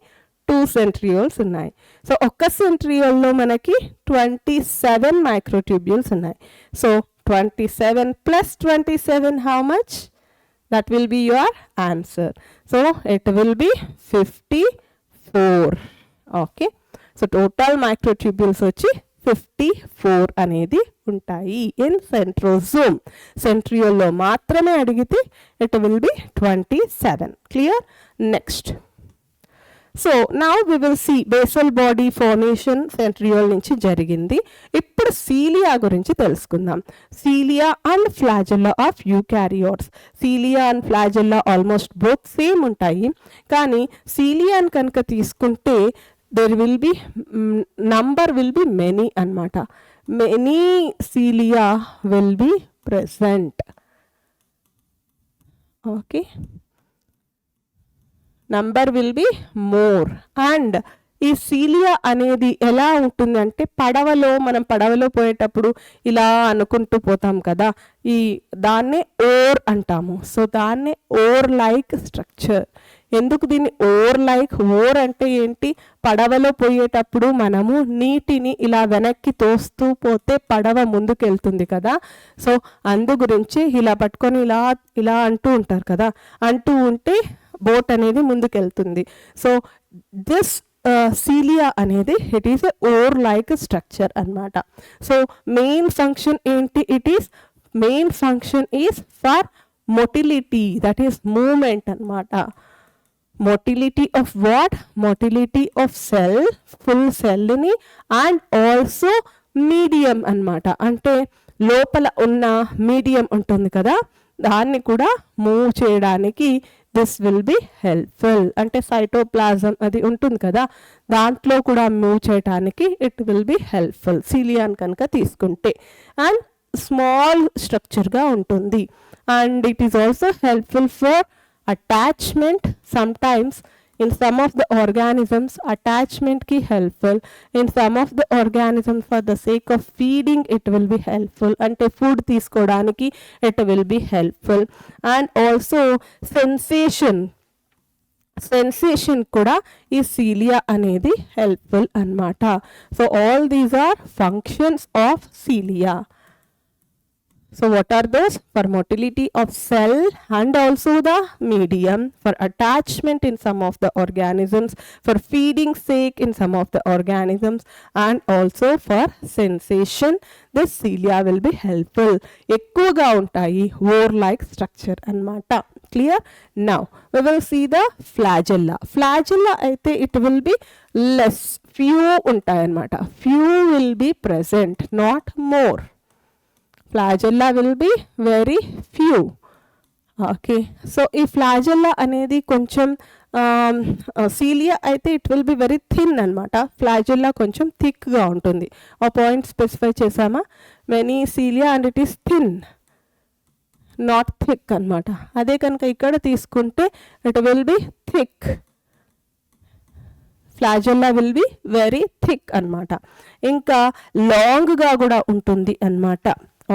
2 centrioles ఉన్నాయి. So ఒక్క సెంట్రియోల్లో మనకి 27 మైక్రోట్యూబ్యూల్స్ ఉన్నాయి. So 27 + 27 how much? That will be your answer. So it will be 54. Okay. So total microtubules వచ్చి 54 అనేది ఉంటాయి ఇన్ సెంట్రోజోమ్. సెంట్రియోల్లో మాత్రమే అడిగితే it will be 27. Clear? Next, so now we will see basal body formation centriole నుంచి జరిగింది. ఇప్పుడు cilia గురించి తెలుసుకుందాం. Cilia and flagella of eukaryotes. Cilia and flagella almost both same ఉంటాయి, కానీ సీలియాన్ కనుక తీసుకుంటే there will be number will be many anmata. Many cilia will be present. Okay, number will be more. And ఈ cilia అనేది ఎలా ఉంటుందంటే మనం పడవలో పోయేటప్పుడు ఇలా అనుకుంటూ పోతాం కదా, ఈ దాన్నే ఓర్ అంటాము. సో దాన్నే ఓర్ లైక్ స్ట్రక్చర్. ఎందుకు దీన్ని ఓర్ లైక్? ఓర్ అంటే ఏంటి? పడవలో పోయేటప్పుడు మనము నీటిని ఇలా వెనక్కి తోస్తూ పోతే పడవ ముందుకెళ్తుంది కదా. సో అందు గురించి ఇలా పట్టుకొని ఇలా ఇలా అంటూ ఉంటారు కదా, అంటూ ఉంటే బోట్ అనేది ముందుకెళ్తుంది. సో దిస్ సీలియా అనేది it is a oar like structure అన్నమాట. సో మెయిన్ ఫంక్షన్ ఏంటి? Main function is for motility, that is movement అన్నమాట. motility of what? Motility of cell, full cell ni, and also medium అన్నమాట. అంటే లోపల ఉన్న medium ఉంటుంది కదా, దాన్ని కూడా మూవ్ చేయడానికి దిస్ విల్ బి హెల్ప్ఫుల్. అంటే సైటోప్లాజం అది ఉంటుంది కదా, దాంట్లో కూడా మూవ్ చేయడానికి ఇట్ విల్ బి హెల్ప్ఫుల్ సీలియాన్ కనుక తీసుకుంటే. అండ్ స్మాల్ స్ట్రక్చర్గా ఉంటుంది. And it is also helpful for attachment. Sometimes in some of the organisms attachment ki helpful, in some of the organisms for the sake of feeding it will be helpful, ante food తీసుకోవడానికి it will be helpful. And also sensation కూడా ఈ cilia అనేది helpful అన్నమాట. So all these are functions of cilia. So what are those? For motility of cell and also the medium, for attachment in some of the organisms, for feeding sake in some of the organisms, and also for sensation. This cilia will be helpful. ఎక్కువగా ఉంటాయి or like structure అన్నమాట. Clear? Now we will see the flagella. Flagella అయితే it will be less, few ఉంటాయి అన్నమాట. Few will be present, not more. Flagella will be very few. Okay, so ఈ flagella అనేది కొంచెం cilia అయితే it will be very thin అనమాట. Flagella కొంచెం థిక్గా ఉంటుంది. ఆ పాయింట్ స్పెసిఫై చేసామా? Many cilia and it is thin, not thick అనమాట. అదే కనుక ఇక్కడ తీసుకుంటే it will B thick. Flagella will be very thick అనమాట. ఇంకా లాంగ్గా కూడా ఉంటుంది అనమాట.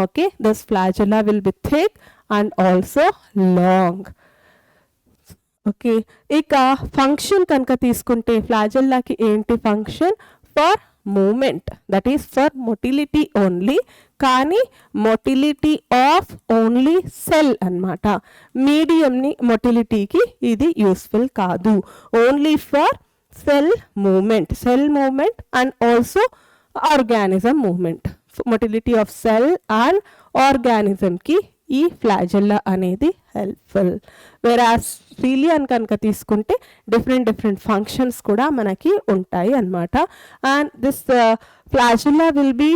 Okay, this flagella will be thick and also long. Okay, ఇక ఫంక్షన్ కనుక తీసుకుంటే ఫ్లాజెల్లాకి ఏంటి function? For movement, that is for motility only. కానీ మొటిలిటీ ఆఫ్ ఓన్లీ సెల్ అన్నమాట. మీడియంని మొటిలిటీకి ఇది యూస్ఫుల్ కాదు. Only for cell movement and also organism movement. Motility of cell and ఆర్గానిజంకి ఈ ఫ్లాజెల్లా అనేది హెల్ప్ఫుల్. వేరాస్ సిలియాన్ కనుక తీసుకుంటే డిఫరెంట్ ఫంక్షన్స్ కూడా మనకి ఉంటాయి అన్నమాట. And this flagella will be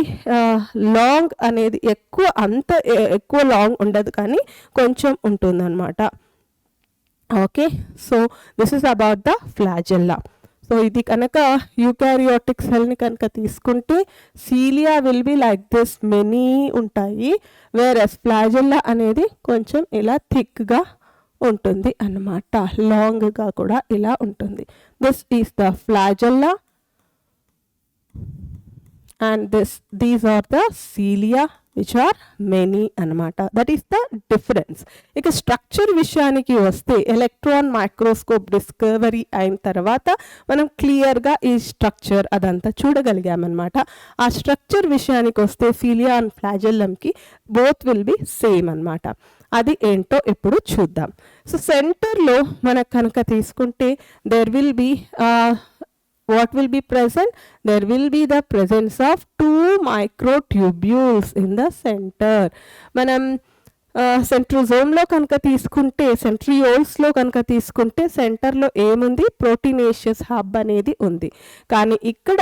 long అనేది ఎక్కువ లాంగ్ ఉండదు, కానీ కొంచెం ఉంటుందన్నమాట. Okay, so this is about the flagella. So ఇది కనుక యూకారియోటిక్ సెల్ని కనుక తీసుకుంటే cilia will be like this, many ఉంటాయి. వేరస్ ఫ్లాజెల్లా అనేది కొంచెం ఇలా థిక్గా ఉంటుంది అన్నమాట, లాంగ్గా కూడా ఇలా ఉంటుంది. This is the flagella and these are the cilia which are many అన్నమాట. That is the difference. ఇక స్ట్రక్చర్ విషయానికి వస్తే ఎలక్ట్రాన్ మైక్రోస్కోప్ డిస్కవరీ అయిన తర్వాత మనం క్లియర్గా ఈ స్ట్రక్చర్ అదంతా చూడగలిగామన్నమాట. ఆ స్ట్రక్చర్ విషయానికి వస్తే సిలియా అండ్ ఫ్లాజెల్లంకి బోత్ విల్ బి సేమ్ అన్నమాట. అది ఏంటో ఇప్పుడు చూద్దాం. సో సెంటర్లో మనకు కనుక తీసుకుంటే there will B what will be present? There will be the presence of two microtubules in the center. మనం సెంట్రోజోమ్లో కనుక తీసుకుంటే, సెంట్రియోల్స్లో కనుక తీసుకుంటే సెంటర్లో ఏముంది? ప్రోటీనేషియస్ హబ్ అనేది ఉంది. కానీ ఇక్కడ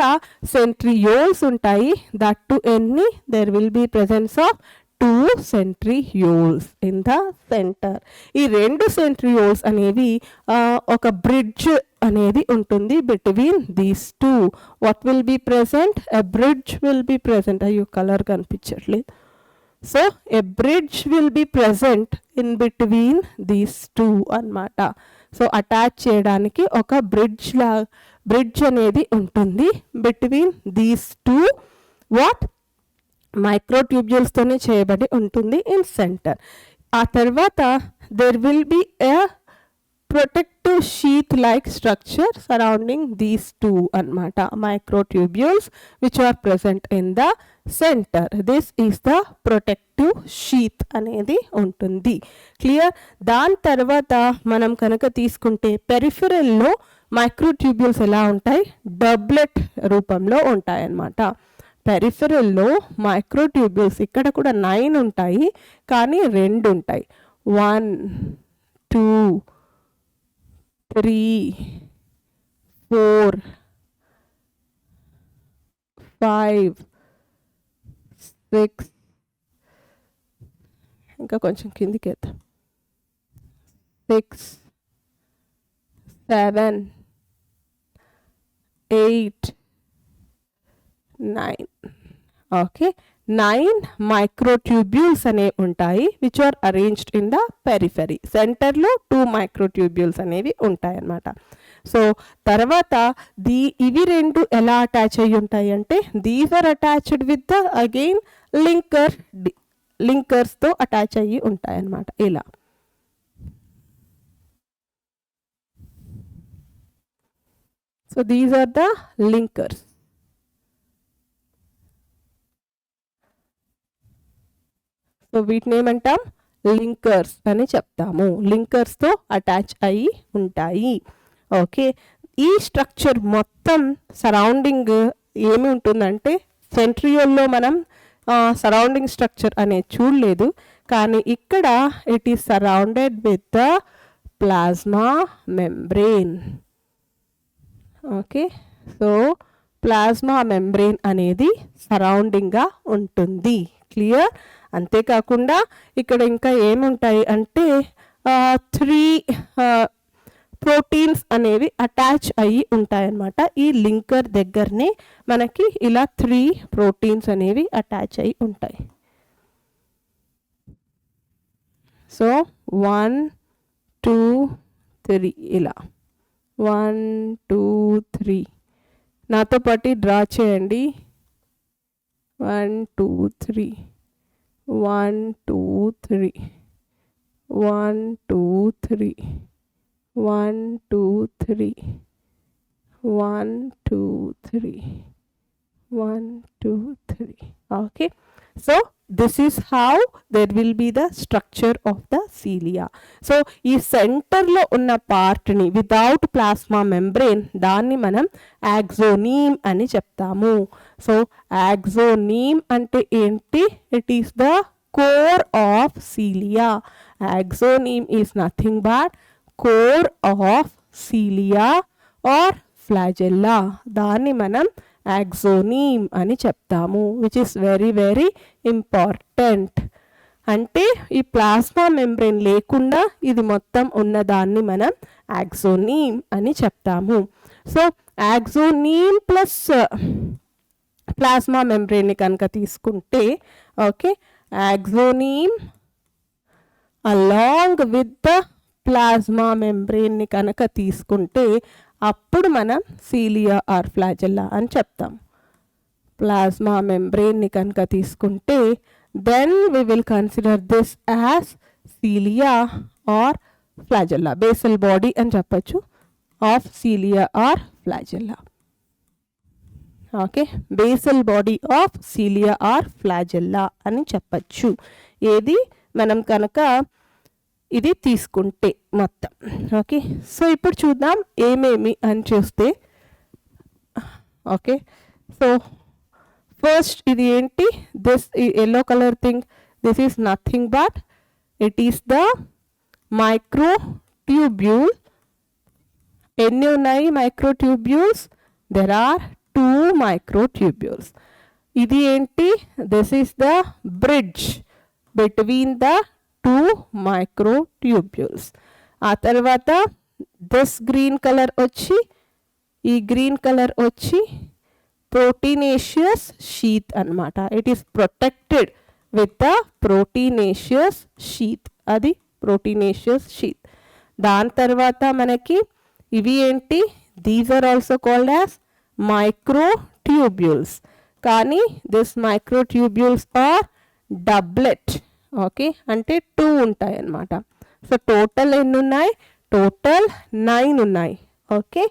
సెంట్రియోల్స్ ఉంటాయి. దట్ టు ఎన్ని? There will B presence of two centrioles in the centre. ఈ రెండు సెంట్రియోల్స్ అనేవి ఒక బ్రిడ్జ్ అనేది ఉంటుంది between these two. What will B present? A bridge will be present. అయ్యో కలర్ కనిపించట్లేదు. So a bridge will be present in between these two అన్నమాట. So attach చేయడానికి ఒక బ్రిడ్జ్ అనేది ఉంటుంది బిట్వీన్ దీస్ టూ వాట్ మైక్రోట్యూబ్యూల్స్తోనే చేయబడి ఉంటుంది ఇన్ సెంటర్. ఆ తర్వాత there will B a protective sheath like structure surrounding these two అన్నమాట, microtubules which are present in the center. This is the protective sheath అనేది ఉంటుంది. క్లియర్? దాని తర్వాత మనం కనుక తీసుకుంటే పెరిఫెరల్లో మైక్రోట్యూబ్యూల్స్ ఎలా ఉంటాయి? డబ్లెట్ రూపంలో ఉంటాయి అన్నమాట. పెరిఫెరల్లో మైక్రోట్యూబ్యూల్స్ ఇక్కడ కూడా 9 ఉంటాయి, కానీ 2 ఉంటాయి. 1 2 3 4 5 6 ఇంకా కొంచెం కిందికి వేద్దాం. 6 7 8 9. ఓకే, 9 మైక్రోట్యూబ్యూల్స్ అనేవి ఉంటాయి which are arranged in the periphery. సెంటర్లో 2 మైక్రోట్యూబ్యూల్స్ అనేవి ఉంటాయి అన్నమాట. సో తర్వాత ఇవి రెండు ఎలా అటాచ్ అయ్యి ఉంటాయి అంటే these are attached with the again లింకర్స్తో అటాచ్ అయ్యి ఉంటాయి అన్నమాట ఇలా. So these are the linkers. So వీటిని ఏమంటాం? లింకర్స్ అని చెప్తాము. లింకర్స్తో అటాచ్ అయ్యి ఉంటాయి. ఓకే, ఈ స్ట్రక్చర్ మొత్తం సరౌండింగ్ ఏమి ఉంటుందంటే సెంట్రియోల్లో మనం సరౌండింగ్ స్ట్రక్చర్ అనేది చూడలేదు, కానీ ఇక్కడ it is surrounded with the plasma membrane. Okay, so plasma membrane అనేది సరౌండింగ్గా ఉంటుంది. క్లియర్? అంతేకాకుండా ఇక్కడ ఇంకా ఏముంటాయి అంటే 3 ప్రోటీన్స్ అనేవి అటాచ్ అయ్యి ఉంటాయన్నమాట. ఈ లింకర్ దగ్గరనే మనకి ఇలా 3 ప్రోటీన్స్ అనేవి అటాచ్ అయ్యి ఉంటాయి. సో 1 2 3 ఇలా 1 2 3 నాతో పాటు డ్రా చేయండి. 1 2 3 1 2 3 1 2 3 1 2 3 1 2 3 1 2 3. Okay, so this is how there will be the structure of the cilia. So ఈ సెంటర్లో ఉన్న పార్ట్ని వితౌట్ ప్లాస్మా మెంబ్రెయిన్ దాన్ని మనం యాక్సోనీమ్ అని చెప్తాము. సో యాక్సోనీమ్ అంటే ఏంటి? It is the core of cilia. Axoneme is nothing but core of cilia or flagella. దాన్ని మనం యాక్సోనీమ్ అని చెప్తాము, which is very very important. అంటే ఈ ప్లాస్మా మెంబ్రెయిన్ లేకుండా ఇది మొత్తం ఉన్నదాన్ని మనం యాక్సోనీమ్ అని చెప్తాము. సో యాక్సోనీమ్ ప్లస్ ప్లాస్మా మెంబ్రెయిన్ని కనుక తీసుకుంటే, okay, axoneme along with the plasma మెంబ్రెయిన్ని కనుక తీసుకుంటే అప్పుడు మనం సిలియా ఆర్ ఫ్లాజెల్లా అని చెప్తాం. ప్లాస్మా మెంబ్రెయిన్ని కనుక తీసుకుంటే then we will consider this as cilia or flagella, basal body అని చెప్పచ్చు of cilia or flagella. Okay, basal body of cilia or flagella అని చెప్పచ్చు ఏది మనం కనుక ఇది తీసుకుంటే మొత్తం. ఓకే, సో ఇప్పుడు చూద్దాం ఏమేమి అని చూస్తే. ఓకే, సో ఫస్ట్ ఇది ఏంటి? This yellow colour thing, this is nothing but it is the microtubule. ఎన్ని ఉన్నాయి మైక్రోట్యూబ్యూల్స్? There are 2 microtubules. ఇది ఏంటి? This is the bridge between the 2 microtubules. ఆ తర్వాత దిస్ గ్రీన్ కలర్ వచ్చి, ఈ గ్రీన్ కలర్ వచ్చి ప్రోటీనేషియస్ షీత్ అన్నమాట. It is protected with the proteinaceous sheath, అది ప్రోటీనేషియస్ షీత్. దాని తర్వాత మనకి ఇవి ఏంటి? These are also called as microtubules. కానీ this microtubules are doublet. Okay, అంటే 2 ఉంటాయి అన్నమాట. సో టోటల్ ఎన్ని ఉన్నాయి? టోటల్ 9 ఉన్నాయి. Okay,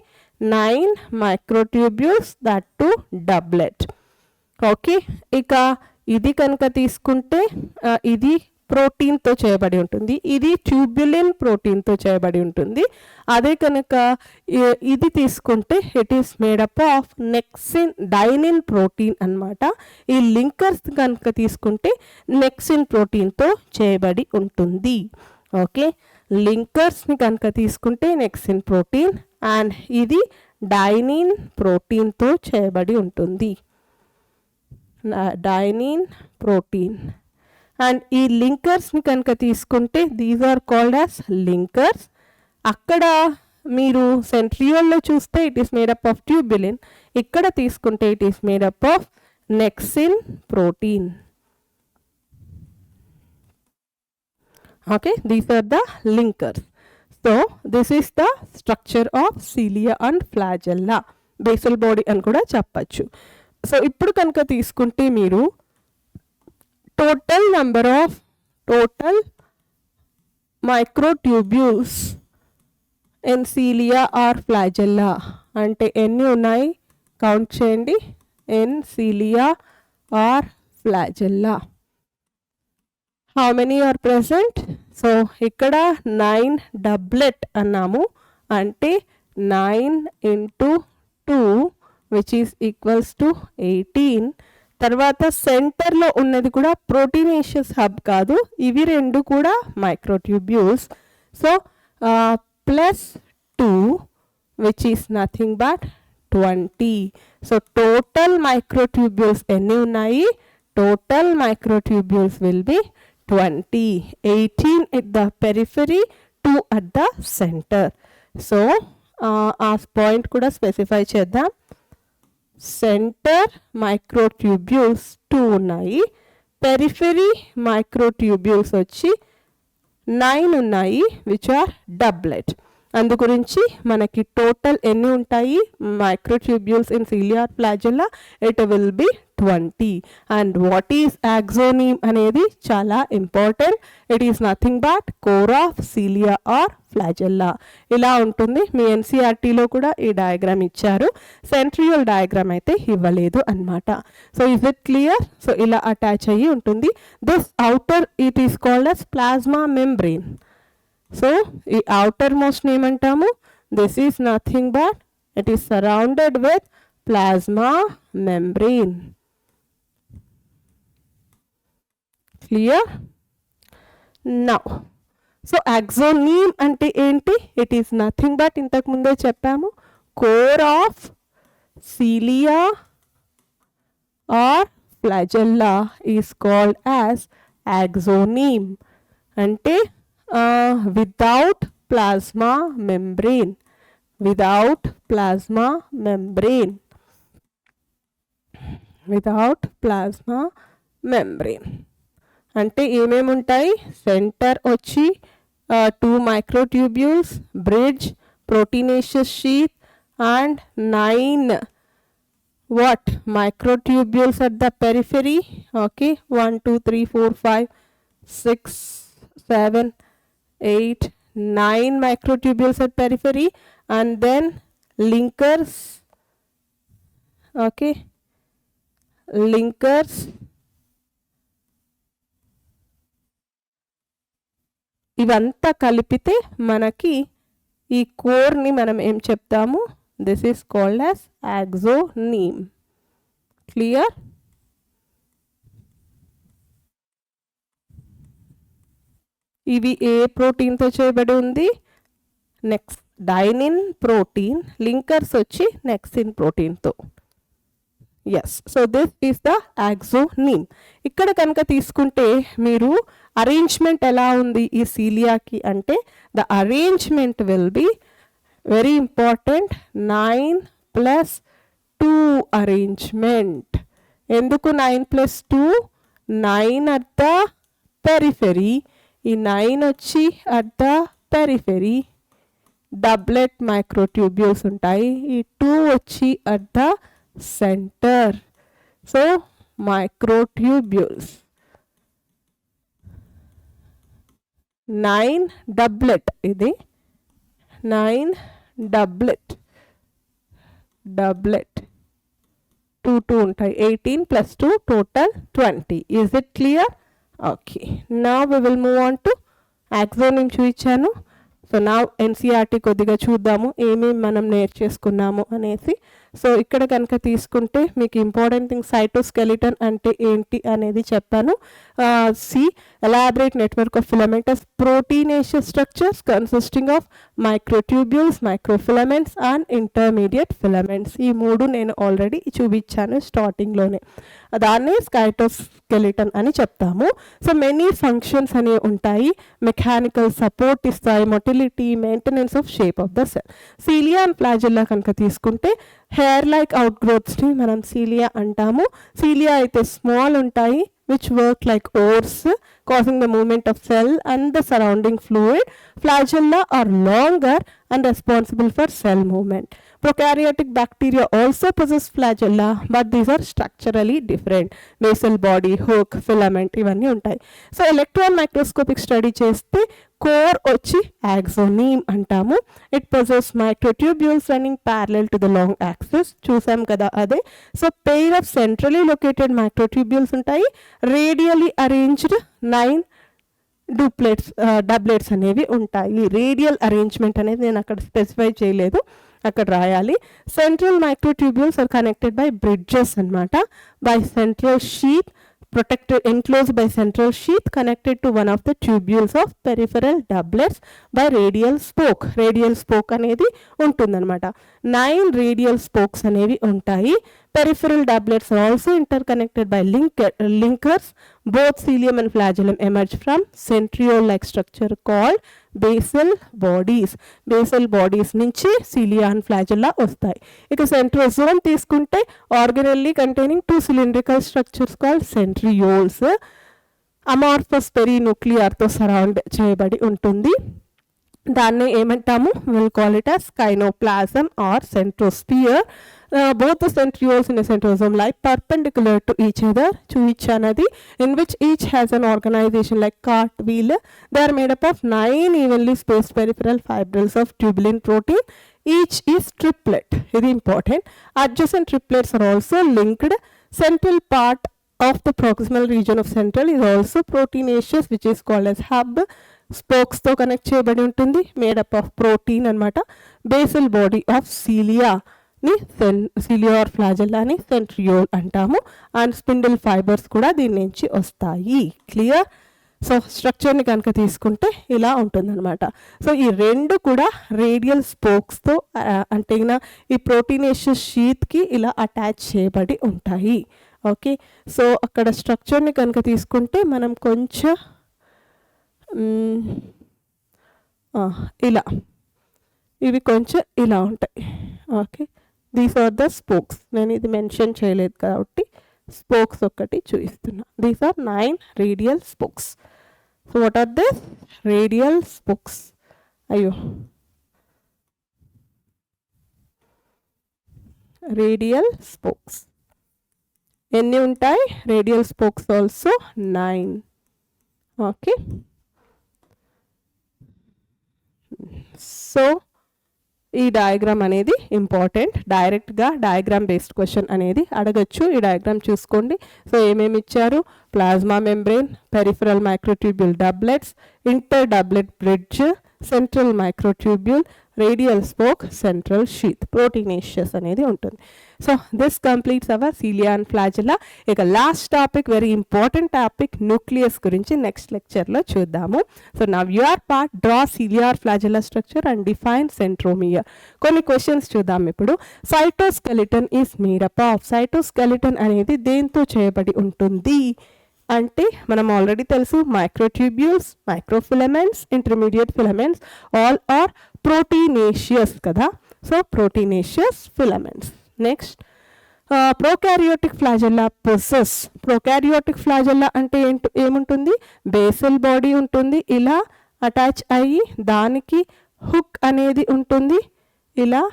9 microtubules, that to డబ్లెట్. Okay, ఇక ఇది కనుక తీసుకుంటే ఇది ప్రోటీన్తో చేయబడి ఉంటుంది, ఇది ట్యూబ్యులిన్ ప్రోటీన్తో చేయబడి ఉంటుంది. అదే కనుక ఇది తీసుకుంటే it is made up of nexin dynein protein అన్నమాట. ఈ లింకర్స్ కనుక తీసుకుంటే నెక్సిన్ ప్రోటీన్తో చేయబడి ఉంటుంది. ఓకే, లింకర్స్ని కనుక తీసుకుంటే నెక్సిన్ ప్రోటీన్, అండ్ ఇది డైనిన్ ప్రోటీన్తో చేయబడి ఉంటుంది, డైనిన్ ప్రోటీన్. అండ్ ఈ లింకర్స్ని కనుక తీసుకుంటే these are called as linkers. అక్కడ మీరు సెంట్రియోల్లో చూస్తే it is made up of tubulin, ఇక్కడ తీసుకుంటే it is made up of nexin protein. Okay, these are the linkers. So this is the structure of cilia and flagella, basal body అని కూడా చెప్పచ్చు. So ఇప్పుడు కనుక తీసుకుంటే మీరు total number of total microtubules in cilia or flagella అంటే ఎన్ని ఉన్నాయి కౌంట్ చేయండి. in cilia or flagella how many are present? So ఇక్కడ 9 డబ్లెట్ అన్నాము, అంటే 9 into 2 which is equals to 18. తర్వాత సెంటర్లో ఉన్నది కూడా ప్రోటీనేషియస్ హబ్ కాదు, ఇవి రెండు కూడా microtubules. So plus 2 which is nothing but 20. So total microtubules ఎన్ని ఉన్నాయి? Total microtubules will be 20. 18 at the periphery, 2 at the center. So ఆ పాయింట్ కూడా స్పెసిఫై చేద్దాం. సెంటర్ మైక్రోట్యూబ్యూల్స్ 2 ఉన్నాయి, పెరిఫెరీ మైక్రోట్యూబ్యూల్స్ వచ్చి 9 ఉన్నాయి విచ్ ఆర్ డబ్లెట్. అందు గురించి మనకి టోటల్ ఎన్ని ఉంటాయి microtubules in cilia or flagella, it will be 20. And what is axoneme అనేది చాలా important. It is nothing but core of cilia or flagella. ఇలా ఉంటుంది. మీ ఎన్సీఆర్టీలో కూడా ఈ డయాగ్రామ్ ఇచ్చారు, సెంట్రియోల్ డయాగ్రామ్ అయితే ఇవ్వలేదు అన్నమాట. So is it clear? సో ఇలా అటాచ్ అయ్యి ఉంటుంది. This outer it is called as plasma membrane. So ఈ outer most ఏమంటాము? This is nothing but it is surrounded with plasma membrane. Clear? Now so axoneme అంటే ఏంటి? ఇట్ ఈస్ నథింగ్ బట్ ఇంతకు ముందే చెప్పాము, core of cilia or flagella is called as axoneme. అంటే without plasma membrane, without plasma membrane, without plasma membrane. అంటే ఏమేమి ఉంటాయి? Centre వచ్చి 2 microtubules, bridge, proteinaceous sheath and 9 what microtubules at the periphery. Okay, 1 2 3 4 5 6 7 8 9 microtubules at periphery, and then linkers. Okay, linkers, ఇవంతా కలిపితే మనకి ఈ కోర్ని మనం ఏం చెప్తాము? This is called as axoneme. Clear? ఇవి ఏ ప్రోటీన్తో చేయబడి ఉంది? నెక్స్ట్ డైనిన్ ప్రోటీన్, లింకర్స్ వచ్చి నెక్సిన్ ప్రోటీన్తో. Yes, so this is the axoneme. ఇక్కడ కనుక తీసుకుంటే మీరు అరేంజ్మెంట్ ఎలా ఉంది ఈ సీలియాకి అంటే, the arrangement will be very important, 9+2 arrangement. ఎందుకు 9+2? 9 అట్ ద పెరిఫెరీ, ఈ 9 వచ్చి అట్ ద పెరిఫెరీ డబ్లెట్ మైక్రోట్యూబ్యూల్స్ ఉంటాయి, ఈ 2 వచ్చి at the centre. So microtubules 9 డబ్లెట్, ఇది 9 డబ్లెట్ 2 ఉంటాయి, 18+2 total 20. Is it clear? Okay, now we will move on to యాక్సోనీమ్ చూపించాను. సో నా ఎన్సీఆర్టీ కొద్దిగా చూద్దాము ఏమేమి మనం నేర్చేసుకున్నాము అనేసి. సో ఇక్కడ కనుక తీసుకుంటే మీకు ఇంపార్టెంట్ థింగ్ సైటోస్కెలిటన్ అంటే ఏంటి అనేది చెప్పాను. See elaborate network of filamentous proteinaceous structures consisting of microtubules, microfilaments and intermediate filaments. ఈ 3 నేను ఆల్రెడీ చూపించాను స్టార్టింగ్లోనే. దాన్ని సైటోస్కెలిటన్ అని చెప్తాము. సో మెనీ ఫంక్షన్స్ అనేవి ఉంటాయి. మెకానికల్ సపోర్ట్ ఇస్తాయి, motility, maintenance of shape of the cell. Cilia and flagella కనుక తీసుకుంటే హెయిర్ లైక్ అవుట్ గ్రోత్స్ని మనం సీలియా అంటాము. సీలియా అయితే స్మాల్ ఉంటాయి, which work like oars, causing the movement of cell and the surrounding fluid. Flagella are longer and responsible for cell movement. Prokaryotic bacteria also possess flagella, but these are structurally different. Basal body, hook, filament ఇవన్నీ ఉంటాయి. So electron microscopic study చేస్తే core వచ్చి యాక్సోనీమ్ అంటాము. It possess microtubules running parallel to the long axis. చూసాం కదా అదే. So pair of centrally located microtubules ఉంటాయి. రేడియలీ arranged 9 doublets అనేవి ఉంటాయి. రేడియల్ అరేంజ్మెంట్ అనేది నేను అక్కడ స్పెసిఫై చేయలేదు, అక్కడ రాయాలి. Central microtubules are connected by bridges అన్నమాట, by central sheath protected enclosed by central sheath connected to one of the tubules of peripheral doublets by radial spoke. Radial spoke అనేది ఉంటుందన్నమాట. 9 radial spokes అనేవి ఉంటాయి. Peripheral doublets are also interconnected by linkers. Both cilium and flagellum emerge from centriole-like structure called basal bodies. Basal bodies నుంచి cilia and flagella వస్తాయి. ఇక centrosome తీసుకుంటే organelle containing 2 cylindrical structures called centrioles. Amorphous perinuclear తో surround చేయబడి ఉంటుంది. దాన్ని ఏమంటాము, will call it as kynoplasm or centrosphere. Both the centrioles in a centrosome lie perpendicular to each other, in which each has an organization like cartwheel. They are made up of 9 evenly spaced peripheral fibrils of tubulin protein. Each is triplet. It is important. Adjacent triplets are also linked. Central part of the proximal region of central is also proteinaceous, which is called as hub. Spokes తో connect చేయబడి ఉంటుంది, made up of protein అన్నమాట. Basal body of సిలియాని సిలియార్ ఫ్లాజెల్లాని centriole అంటాము. And spindle fibres కూడా దీని నుంచి వస్తాయి. Clear? So స్ట్రక్చర్ని కనుక తీసుకుంటే ఇలా ఉంటుందన్నమాట. సో ఈ రెండు కూడా రేడియల్ స్పోక్స్తో అంటే ఈ ప్రోటీనేషియస్ షీత్కి ఇలా అటాచ్ చేయబడి ఉంటాయి. ఓకే, సో అక్కడ స్ట్రక్చర్ని కనుక తీసుకుంటే మనం కొంచెం ఇలా ఇవి కొంచెం ఇలా ఉంటాయి. Okay, these are the spokes. నేను ఇది మెన్షన్ చేయలేదు కాబట్టి స్పోక్స్ ఒక్కటి చూపిస్తున్నా. These are 9 radial spokes. So what are this? Radial spokes. అయ్యో, రేడియల్ స్పోక్స్ ఎన్ని ఉంటాయి? Radial spokes also 9. Okay, so ఈ డయాగ్రామ్ అనేది ఇంపార్టెంట్. డైరెక్ట్గా డయాగ్రామ్ బేస్డ్ క్వశ్చన్ అనేది అడగచ్చు. ఈ డయాగ్రామ్ చూసుకోండి. సో ఏమేమి ఇచ్చారు? Plasma membrane, peripheral microtubule doublets, inter doublet bridge, central microtubule, radial spoke, central sheath, proteinaceous అనేది ఉంటుంది. So this completes our cilia and flagella. ఇక last topic, very important topic, nucleus గురించి నెక్స్ట్ లెక్చర్లో చూద్దాము. So now your part, draw ciliary flagella structure and define centromere. కొన్ని questions చూద్దాం ఇప్పుడు. Cytoskeleton is made up of. Cytoskeleton అనేది దేంతో చేయబడి ఉంటుంది అంటే మనం ఆల్రెడీ తెలుసు, microtubules, microfilaments, intermediate filaments, all are proteinaceous కదా. So proteinaceous filaments. Next, prokaryotic flagella possess. Prokaryotic flagella అంటే ఏముంటుంది? బేసల్ బాడీ ఉంటుంది, ఇలా అటాచ్ అయ్యి దానికి హుక్ అనేది ఉంటుంది ఇలా,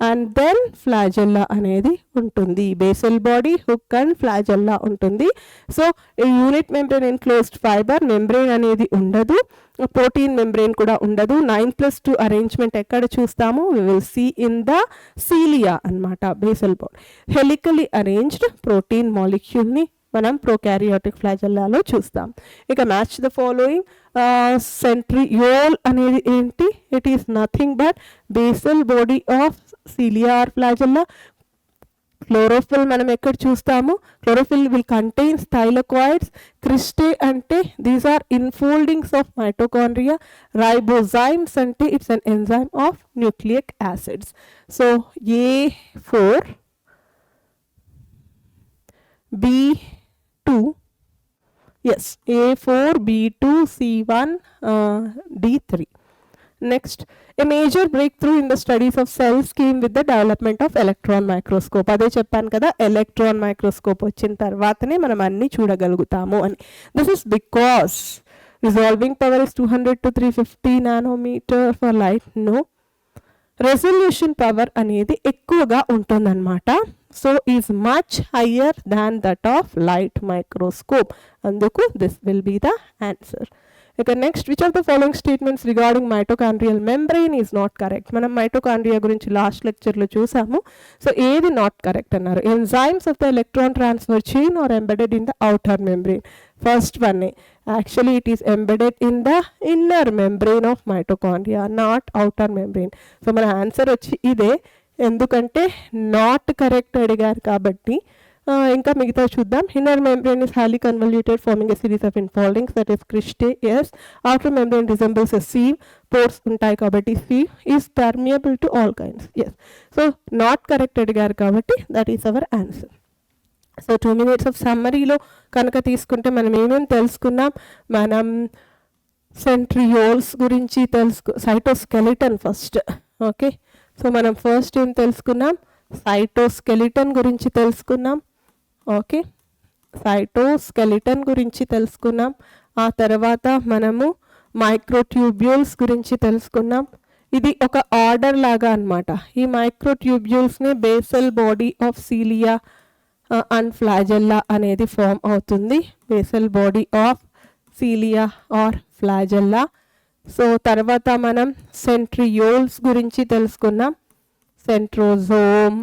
అండ్ దెన్ ఫ్లాజెల్లా అనేది ఉంటుంది. Basal body, hook and flagella ఉంటుంది. So unit membrane enclosed fibre, membrane అనేది ఉండదు, ప్రోటీన్ మెంబ్రెయిన్ కూడా ఉండదు. 9+2 అరేంజ్మెంట్ ఎక్కడ చూస్తాము? We will see in the cilia అన్నమాట. Basal body, helically arranged protein మాలిక్యూల్ని మనం ప్రోకారియోటిక్ ఫ్లాజెల్లాలో చూస్తాం. ఇక మ్యాచ్ ద ఫాలోయింగ్. సెంట్రియోల్ అనేది ఏంటి? It is nothing but basal body of ciliary flagella. Chlorophyll మనం ఎక్కడ చూస్తాము? Chlorophyll will contains thylakoids. Cristae అంటే these are infoldings of mitochondria. Ribozymes అంటే it's an enzyme of nucleic acids. So A4 B2, yes, A4 B2 C1 D3. Next, a major breakthrough in the studies of cells came with the development of electron microscope. అదే చెప్పాను కదా, electron microscope వచ్చిన తర్వాతనే మనం అన్ని చూడగలుగుతాము అని. This is because resolving power is 200 to 350 nanometer for light. No, resolution power అనేది ఎక్కువగా ఉంటుందన్నమాట. So is much higher than that of light microscope. అందుకు this will be the answer. ఇక next, which of the following statements regarding mitochondrial membrane is not correct. మనం mitochondria గురించి last లెక్చర్లో చూసాము. So ఏది నాట్ కరెక్ట్ అన్నారు? Enzymes of the electron transfer chain are embedded in the outer membrane. First one, actually it is embedded in the inner membrane of mitochondria, not outer membrane. So మన answer వచ్చి ఇదే, ఎందుకంటే not correct అడిగారు కాబట్టి. ఇంకా మిగతా చూద్దాం. Inner membrane is highly convoluted forming a series of infoldings, that is cristae. Yes. Outer membrane resembles a sieve, pores ఉంటాయి కాబట్టి sieve. Is permeable to all kinds. Yes. So not correct అడిగారు కాబట్టి that is our answer. So 2 minutes of సమ్మరీలో కనుక తీసుకుంటే మనం ఏమేమి తెలుసుకున్నాం? మనం సెంట్రియోల్స్ గురించి సైటోస్కెలిటన్ ఫస్ట్. ఓకే, సో మనం ఫస్ట్ ఏం తెలుసుకున్నాం? సైటోస్కెలిటన్ గురించి తెలుసుకున్నాం. ఓకే, సైటోస్కెలిటన్ గురించి తెలుసుకున్నాం. ఆ తర్వాత మనము మైక్రోట్యూబ్యూల్స్ గురించి తెలుసుకున్నాం. ఇది ఒక ఆర్డర్ లాగా అన్నమాట. ఈ మైక్రోట్యూబ్యూల్స్ని basal body of cilia and flagella అనేది ఫామ్ అవుతుంది. Basal body of cilia or flagella. So తర్వాత మనం సెంట్రియోల్స్ గురించి తెలుసుకున్నాం. సెంట్రోజోమ్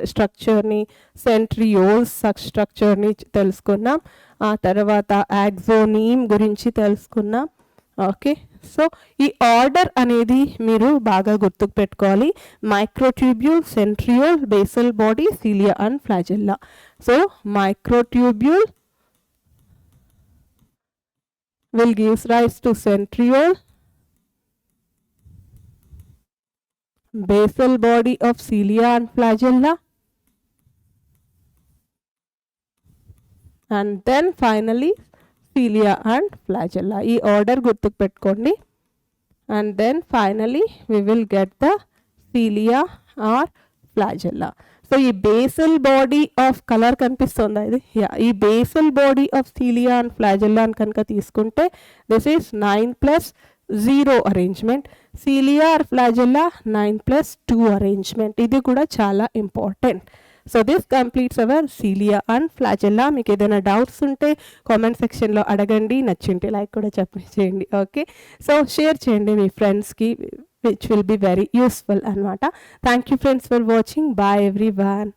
స్ట్రక్చర్ని, సెంట్రియోల్స్ స్ట్రక్చర్ని తెలుసుకున్నాం. ఆ తర్వాత యాక్సోనీమ్ గురించి తెలుసుకున్నాం. ఓకే, సో ఈ ఆర్డర్ అనేది మీరు బాగా గుర్తుకు పెట్టుకోవాలి. Microtubule, centriole, basal body, cilia and flagella. So microtubule will gives rise to centriole, basal body of cilia and flagella, and then finally cilia and flagella. ఈ ఆర్డర్ గుర్తుకు పెట్టుకోండి. and then finally we will get the cilia or flagella. So ఈ basal body of colour కనిపిస్తుందా ఇది? ఈ basal body of cilia and flagella అని కనుక తీసుకుంటే this is 9+0 arrangement. Cilia or flagella 9+2 arrangement. ఇది కూడా చాలా important. So this completes our cilia and flagella. మీకు ఏదైనా డౌట్స్ ఉంటే కామెంట్ సెక్షన్లో అడగండి. నచ్చింటే లైక్ కూడా చేయండి. ఓకే, సో షేర్ చేయండి మీ ఫ్రెండ్స్కి, which will be very useful anamata. Thank you friends for watching. Bye everyone.